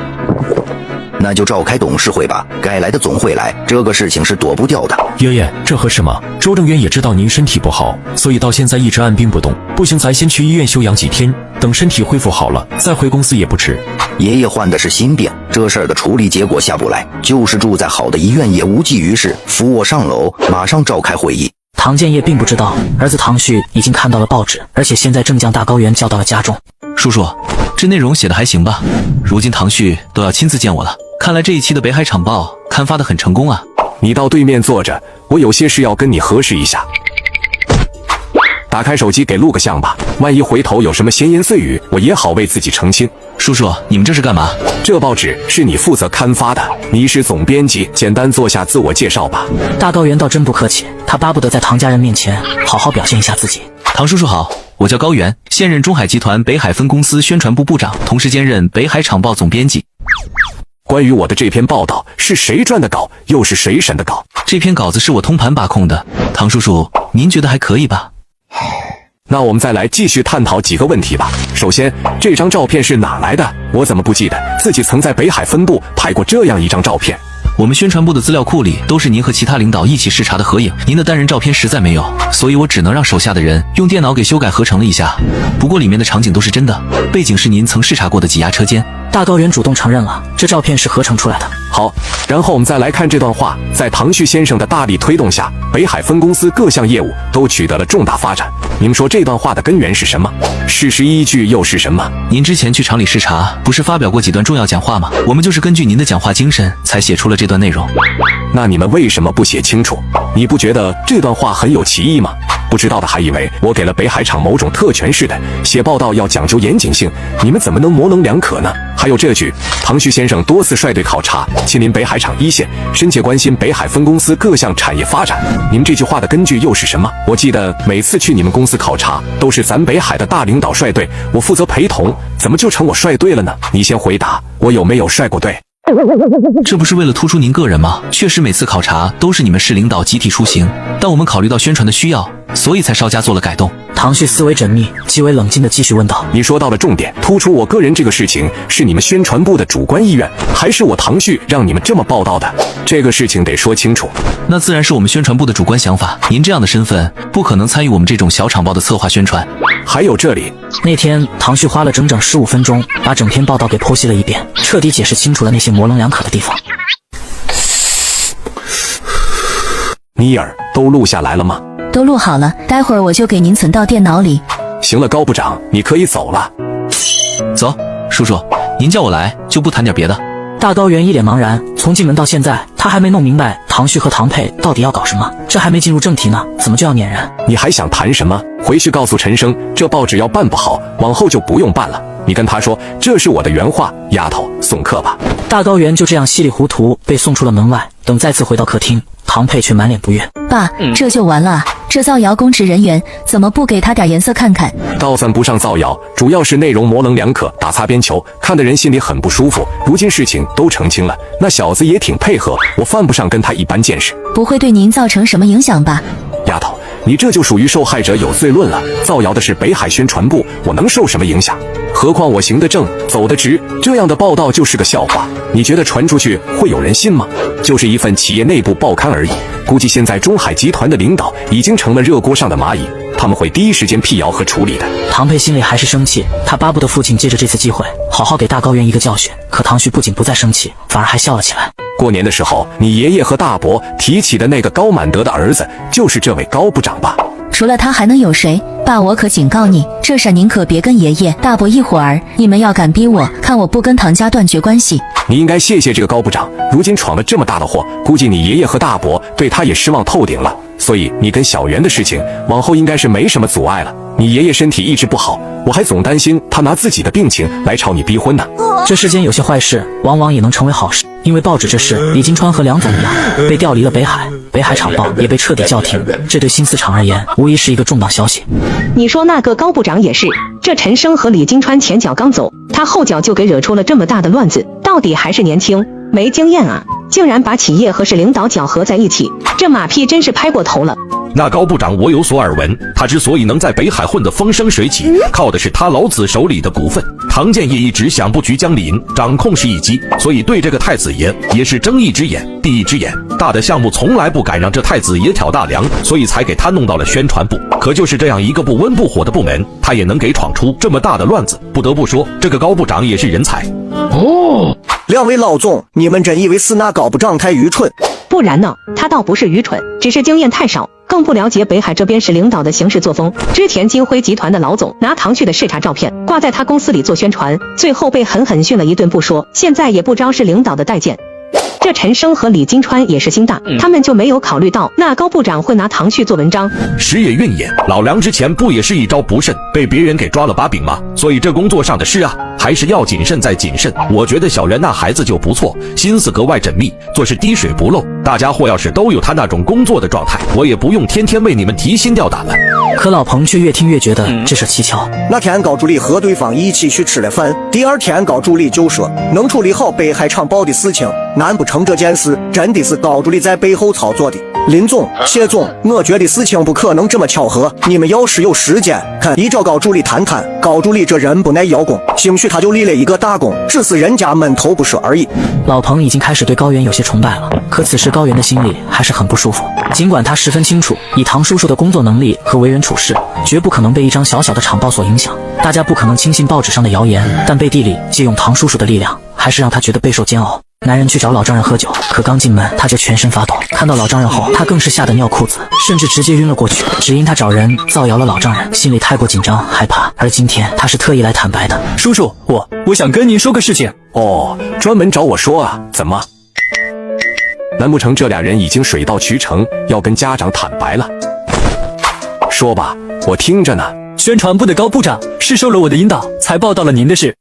B: 那就召开董事会吧，该来的总会来，这个事情是躲不掉的。
H: 爷爷，这合适吗？周正渊也知道您身体不好，所以到现在一直按兵不动。不行，咱先去医院休养几天，等身体恢复好了，再回公司也不迟。
B: 爷爷患的是心病，这事儿的处理结果下不来，就是住在好的医院也无济于事。扶我上楼，马上召开会议。
A: 唐建业并不知道，儿子唐旭已经看到了报纸，而且现在正将大高原叫到了家中。
J: 叔叔，这内容写的还行吧？如今唐旭都要亲自见我了，看来这一期的北海场报刊发的很成功啊。
C: 你到对面坐着，我有些事要跟你核实一下。打开手机给录个像吧，万一回头有什么闲言碎语，我也好为自己澄清。
J: 叔叔，你们这是干嘛？
C: 这报纸是你负责刊发的，你是总编辑，简单做下自我介绍吧。
A: 大高原倒真不客气，他巴不得在唐家人面前好好表现一下自己。
J: 唐叔叔好，我叫高原，现任中海集团北海分公司宣传部部长，同时兼任北海场报总编辑。
C: 关于我的这篇报道是谁撰的稿，又是谁审的稿？
J: 这篇稿子是我通盘把控的。唐叔叔，您觉得还可以吧？
C: 那我们再来继续探讨几个问题吧。首先，这张照片是哪来的？我怎么不记得自己曾在北海分部拍过这样一张照片？
J: 我们宣传部的资料库里都是您和其他领导一起视察的合影，您的单人照片实在没有，所以我只能让手下的人用电脑给修改合成了一下。不过里面的场景都是真的，背景是您曾视察过的挤压车间。
A: 大高原主动承认了，这照片是合成出来的。
C: 好，然后我们再来看这段话。在唐旭先生的大力推动下，北海分公司各项业务都取得了重大发展。你们说这段话的根源是什么？事实依据又是什么？
J: 您之前去厂里视察，不是发表过几段重要讲话吗？我们就是根据您的讲话精神，才写出了这段内容。
C: 那你们为什么不写清楚？你不觉得这段话很有歧义吗？不知道的还以为我给了北海厂某种特权似的，写报道要讲究严谨性，你们怎么能模棱两可呢？还有这句，唐旭先生多次率队考察，亲临北海厂一线，深切关心北海分公司各项产业发展。你们这句话的根据又是什么？我记得每次去你们公司考察，都是咱北海的大领导率队，我负责陪同，怎么就成我率队了呢？你先回答，我有没有率过队？
J: 这不是为了突出您个人吗？确实每次考察都是你们市领导集体出行，但我们考虑到宣传的需要，所以才稍加做了改动。
A: 唐旭思维缜密，极为冷静地继续问道：
C: 你说到了重点，突出我个人这个事情是你们宣传部的主观意愿，还是我唐旭让你们这么报道的？这个事情得说清楚。
J: 那自然是我们宣传部的主观想法，您这样的身份不可能参与我们这种小厂报的策划宣传。
C: 还有这里，
A: 那天唐旭花了整整15分钟，把整篇报道给剖析了一遍，彻底解释清楚了那些模棱两可的地方。
C: 尼尔，都录下来了吗？
M: 都录好了，待会儿我就给您存到电脑里。
C: 行了，高部长，你可以走了。
J: 走，叔叔，您叫我来就不谈点别的？
A: 大高原一脸茫然，从进门到现在，他还没弄明白唐旭和唐佩到底要搞什么。这还没进入正题呢，怎么就要撵人？
C: 你还想谈什么？回去告诉陈生，这报纸要办不好，往后就不用办了。你跟他说，这是我的原话。丫头，送客吧。
A: 大高原就这样稀里糊涂被送出了门外。等再次回到客厅，唐佩却满脸不悦。
M: 爸，这就完了？这造谣公职人员怎么不给他点颜色看看？
C: 倒算不上造谣，主要是内容模棱两可，打擦边球，看得人心里很不舒服。如今事情都澄清了，那小子也挺配合，我犯不上跟他一般见识。
M: 不会对您造成什么影响吧？
C: 丫头，你这就属于受害者有罪论了。造谣的是北海宣传部，我能受什么影响？何况我行得正，走得直，这样的报道就是个笑话。你觉得传出去会有人信吗？就是一份企业内部报刊而已。估计现在中海集团的领导已经成了热锅上的蚂蚁，他们会第一时间辟谣和处理的。
A: 唐佩心里还是生气，他巴不得父亲借着这次机会好好给大高原一个教训。可唐旭不仅不再生气，反而还笑了起来。
C: 过年的时候，你爷爷和大伯提起的那个高满德的儿子，就是这位高部长吧？
M: 除了他还能有谁？爸，我可警告你，这事您可别跟爷爷、大伯一伙儿。你们要敢逼我，看我不跟唐家断绝关系。
C: 你应该谢谢这个高部长，如今闯了这么大的祸，估计你爷爷和大伯对他也失望透顶了。所以你跟小袁的事情，往后应该是没什么阻碍了。你爷爷身体一直不好，我还总担心他拿自己的病情来朝你逼婚呢。
A: 这世间有些坏事，往往也能成为好事。因为报纸这事，李金川和梁总一样被调离了北海，北海厂报也被彻底叫停。这对新四厂而言，无疑是一个重大消息。
I: 你说那个高部长也是，这陈生和李金川前脚刚走，他后脚就给惹出了这么大的乱子，到底还是年轻，没经验啊，竟然把企业和市领导搅合在一起，这马屁真是拍过头了。
E: 那高部长我有所耳闻，他之所以能在北海混得风生水起，靠的是他老子手里的股份。唐建业一直想布局江林，掌控是一机，所以对这个太子爷也是睁一只眼闭一只眼。大的项目从来不敢让这太子爷挑大梁，所以才给他弄到了宣传部。可就是这样一个不温不火的部门，他也能给闯出这么大的乱子。不得不说，这个高部长也是人才。
T: 两位老总，你们真以为是那高部长太愚蠢？
I: 不然呢？他倒不是愚蠢，只是经验太少，更不了解北海这边是领导的行事作风。之前金辉集团的老总拿唐旭的视察照片挂在他公司里做宣传，最后被狠狠训了一顿不说，现在也不招是领导的待见。这陈升和李金川也是心大，他们就没有考虑到那高部长会拿唐旭做文章。
E: 时也运也，老梁之前不也是一招不慎被别人给抓了把柄吗？所以这工作上的事啊，还是要谨慎再谨慎。我觉得小袁那孩子就不错，心思格外缜密，做事滴水不漏。大家伙要是都有他那种工作的状态，我也不用天天为你们提心吊胆了。
A: 可老彭却越听越觉得这事蹊跷。
T: 那天高助理和对方一起去吃了饭，第二天高助理就说能处理好北海长报的事情，难不成这件事真的是高助理在背后操作的？林总、谢总，我觉得事情不可能这么巧合，你们要是有时间，可以找高助理谈谈。高助理这人不耐邀功，兴许他就立了一个大功，只是人家闷头不说而已。
A: 老彭已经开始对高原有些崇拜了，可此时高原的心里还是很不舒服。尽管他十分清楚，以唐叔叔的工作能力和为人处事，绝不可能被一张小小的厂报所影响，大家不可能轻信报纸上的谣言，但背地里借用唐叔叔的力量，还是让他觉得备受煎熬。男人去找老丈人喝酒，可刚进门他就全身发抖。看到老丈人后，他更是吓得尿裤子，甚至直接晕了过去。只因他找人造谣了老丈人，心里太过紧张害怕。而今天他是特意来坦白的。
F: 叔叔，我想跟您说个事情。
C: 哦，专门找我说啊？怎么？难不成这俩人已经水到渠成，要跟家长坦白了？说吧，我听着呢。
F: 宣传部的高部长是受了我的引导，才报道了您的事。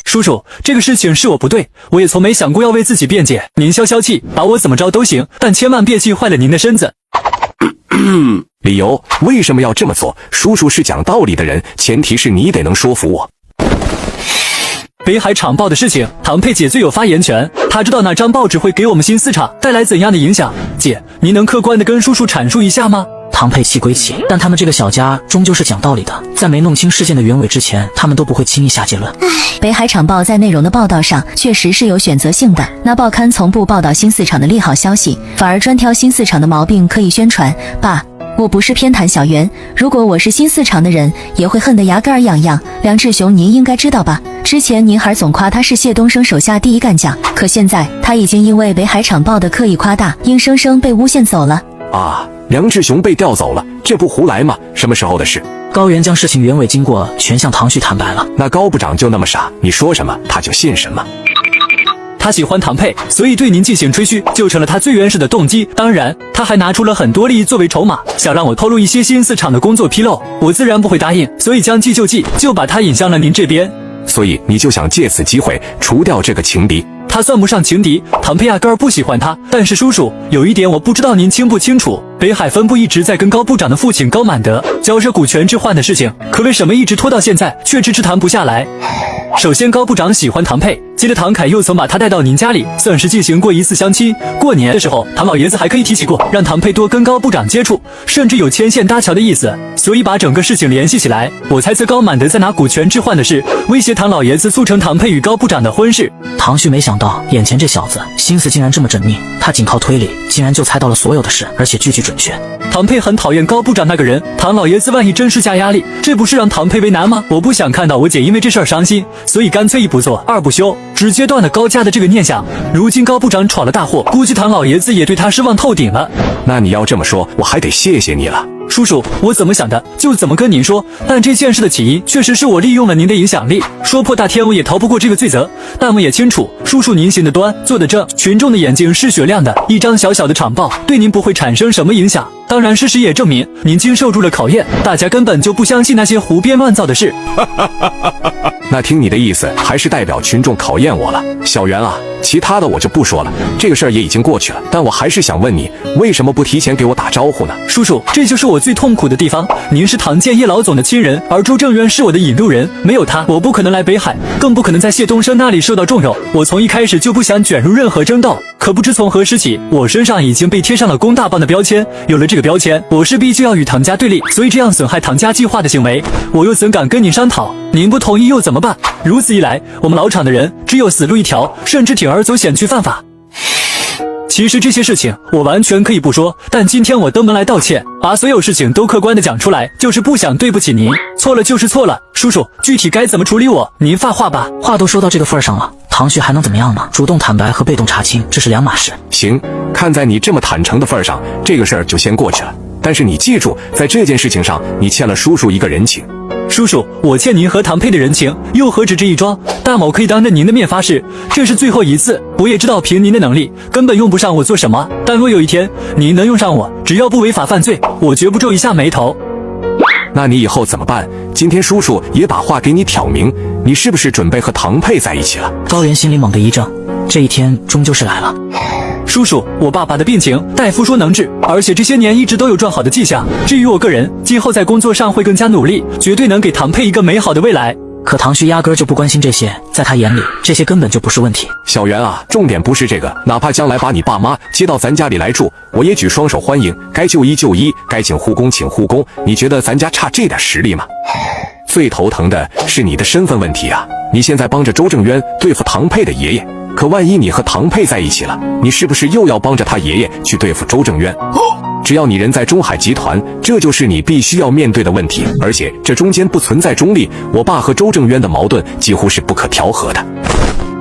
F: 叔叔，这个事情是我不对，我也从没想过要为自己辩解。您消消气，把我怎么着都行，但千万别气坏了您的身子。
C: 理由？为什么要这么做？叔叔是讲道理的人，前提是你得能说服我。
F: 北海厂报的事情，唐佩姐最有发言权，她知道那张报纸会给我们新四厂带来怎样的影响。姐，您能客观地跟叔叔阐述一下吗？
A: 唐佩气归气，但他们这个小家终究是讲道理的，在没弄清事件的原委之前，他们都不会轻易下结论。
M: 北海厂报在内容的报道上确实是有选择性的，那报刊从不报道新四厂的利好消息，反而专挑新四厂的毛病刻意宣传。爸，我不是偏袒小袁，如果我是新四厂的人，也会恨得牙根痒痒。梁志雄您应该知道吧，之前您还总夸他是谢东升手下第一干将，可现在他已经因为北海厂报的刻意夸大，硬生生被诬陷走了。
C: 啊，梁志雄被调走了，这不胡来吗？什么时候的事？
A: 高原将事情原委经过全向唐旭坦白了。
C: 那高部长就那么傻，你说什么他就信什么？
F: 他喜欢唐佩，所以对您进行吹嘘，就成了他最原始的动机。当然，他还拿出了很多利益作为筹码，想让我透露一些新四厂的工作纰漏，我自然不会答应，所以将计就计，就把他引向了您这边。
C: 所以你就想借此机会除掉这个情敌？
F: 他算不上情敌，唐佩压根儿不喜欢他。但是叔叔，有一点我不知道您清不清楚，北海分部一直在跟高部长的父亲高满德交涉股权置换的事情，可为什么一直拖到现在，却迟迟谈不下来？首先，高部长喜欢唐佩，接着唐凯又曾把他带到您家里，算是进行过一次相亲。过年的时候，唐老爷子还可以提起过，让唐佩多跟高部长接触，甚至有牵线搭桥的意思。所以把整个事情联系起来，我猜测高满德在拿股权置换的事，威胁唐老爷子促成唐佩与高部长的婚事。
A: 唐旭没想到眼前这小子心思竟然这么缜密，他仅靠推理竟然就猜到了所有的事，而且句句准确。
F: 唐佩很讨厌高部长那个人，唐老爷子万一真施加压力，这不是让唐佩为难吗？我不想看到我姐因为这事儿伤心，所以干脆一不做二不休，直接断了高家的这个念想。如今高部长闯了大祸，估计唐老爷子也对他失望透顶了。
C: 那你要这么说，我还得谢谢你了。
F: 叔叔，我怎么想的就怎么跟您说，但这件事的起因确实是我利用了您的影响力，说破大天我也逃不过这个罪责。但我也清楚，叔叔您行得端，坐得正，群众的眼睛是雪亮的，一张小小的厂报对您不会产生什么影响。当然，事实也证明您经受住了考验，大家根本就不相信那些胡编乱造的事。
C: 那听你的意思，还是代表群众考验我了。小袁啊，其他的我就不说了，这个事儿也已经过去了。但我还是想问你，为什么不提前给我打招呼呢？
F: 叔叔，这就是我最痛苦的地方。您是唐建业老总的亲人，而周正渊是我的引路人，没有他，我不可能来北海，更不可能在谢东升那里受到重用。我从一开始就不想卷入任何争斗，可不知从何时起，我身上已经被贴上了龚大棒的标签。有了这个标签，我势必就要与唐家对立，所以这样损害唐家计划的行为，我又怎敢跟您商讨？您不同意又怎么办？如此一来，我们老厂的人只有死路一条，甚至铤而走险去犯法。其实这些事情我完全可以不说，但今天我登门来道歉，把所有事情都客观的讲出来，就是不想对不起您。错了就是错了，叔叔，具体该怎么处理我，您发话吧。
A: 话都说到这个份上了，唐旭还能怎么样呢？主动坦白和被动查清，这是两码事。
C: 行，看在你这么坦诚的份上，这个事儿就先过去了。但是你记住，在这件事情上，你欠了叔叔一个人情。
F: 叔叔，我欠您和唐佩的人情，又何止这一桩？大某可以当着您的面发誓，这是最后一次。我也知道凭您的能力，根本用不上我做什么。但若有一天您能用上我，只要不违法犯罪，我绝不皱一下眉头。
C: 那你以后怎么办？今天叔叔也把话给你挑明，你是不是准备和唐佩在一起了？
A: 高原心里猛地一怔，这一天终究是来了。
F: 叔叔，我爸爸的病情，大夫说能治，而且这些年一直都有转好的迹象。至于我个人，今后在工作上会更加努力，绝对能给唐佩一个美好的未来。
A: 可唐旭压根就不关心这些，在他眼里，这些根本就不是问题。
C: 小袁啊，重点不是这个，哪怕将来把你爸妈接到咱家里来住，我也举双手欢迎。该就医就医，该请护工请护工。你觉得咱家差这点实力吗？最头疼的是你的身份问题啊！你现在帮着周正渊对付唐佩的爷爷，可万一你和唐佩在一起了，你是不是又要帮着他爷爷去对付周正渊？只要你人在中海集团，这就是你必须要面对的问题，而且这中间不存在中立。我爸和周正渊的矛盾几乎是不可调和的。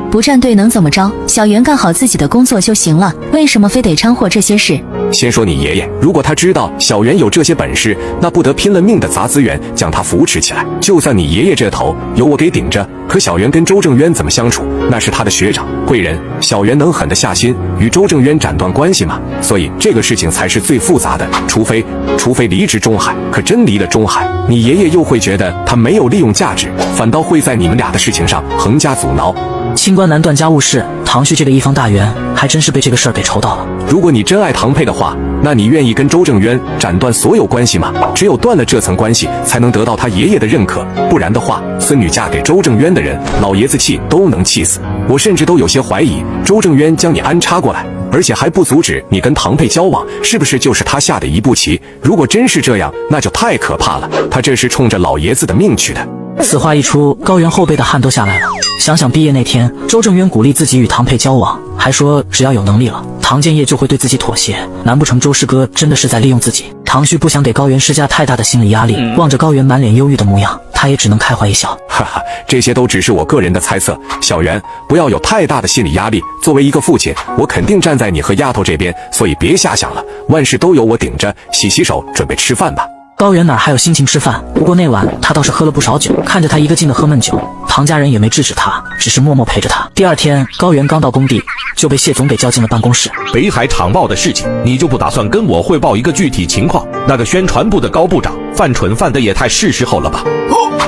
M: 不站队能怎么着？小袁干好自己的工作就行了，为什么非得掺和这些事？
C: 先说你爷爷，如果他知道小袁有这些本事，那不得拼了命的砸资源将他扶持起来。就算你爷爷这头有我给顶着，可小袁跟周正渊怎么相处？那是他的学长贵人，小袁能狠得下心与周正渊斩断关系吗？所以这个事情才是最复杂的。除非离职中海，可真离了中海，你爷爷又会觉得他没有利用价值，反倒会在你们俩的事情上横加阻挠。
A: 清官难断家务事，唐旭这个一方大员还真是被这个事儿给愁到了。
C: 如果你真爱唐佩的话，那你愿意跟周正渊斩断所有关系吗？只有断了这层关系，才能得到他爷爷的认可，不然的话，孙女嫁给周正渊的人，老爷子气都能气死。我甚至都有些怀疑，周正渊将你安插过来，而且还不阻止你跟唐佩交往，是不是就是他下的一步棋？如果真是这样，那就太可怕了，他这是冲着老爷子的命去的。
A: 此话一出，高原后背的汗都下来了。想想毕业那天，周正渊鼓励自己与唐佩交往，还说只要有能力了，唐建业就会对自己妥协。难不成周师哥真的是在利用自己？唐旭不想给高原施加太大的心理压力，望着高原满脸忧郁的模样，他也只能开怀一笑。
C: 哈哈，这些都只是我个人的猜测。小袁，不要有太大的心理压力。作为一个父亲，我肯定站在你和丫头这边，所以别瞎想了，万事都有我顶着。洗洗手，准备吃饭吧。
A: 高原哪还有心情吃饭？不过那晚他倒是喝了不少酒，看着他一个劲的喝闷酒，唐家人也没制止他，只是默默陪着他。第二天，高原刚到工地，就被谢总给叫进了办公室。
E: 北海厂报的事情，你就不打算跟我汇报一个具体情况？那个宣传部的高部长犯蠢犯的也太是时候了吧？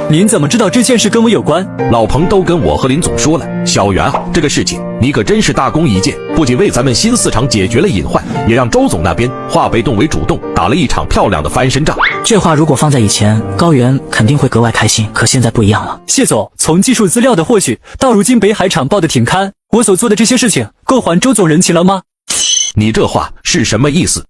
F: 您怎么知道这件事跟我有关？
E: 老彭都跟我和林总说了。小袁啊，这个事情你可真是大功一件，不仅为咱们新四厂解决了隐患，也让周总那边化被动为主动，打了一场漂亮的翻身仗。
A: 这话如果放在以前，高原肯定会格外开心，可现在不一样了。
F: 谢总，从技术资料的获取到如今北海厂报的停刊，我所做的这些事情够还周总人情了吗？
E: 你这话是什么意思？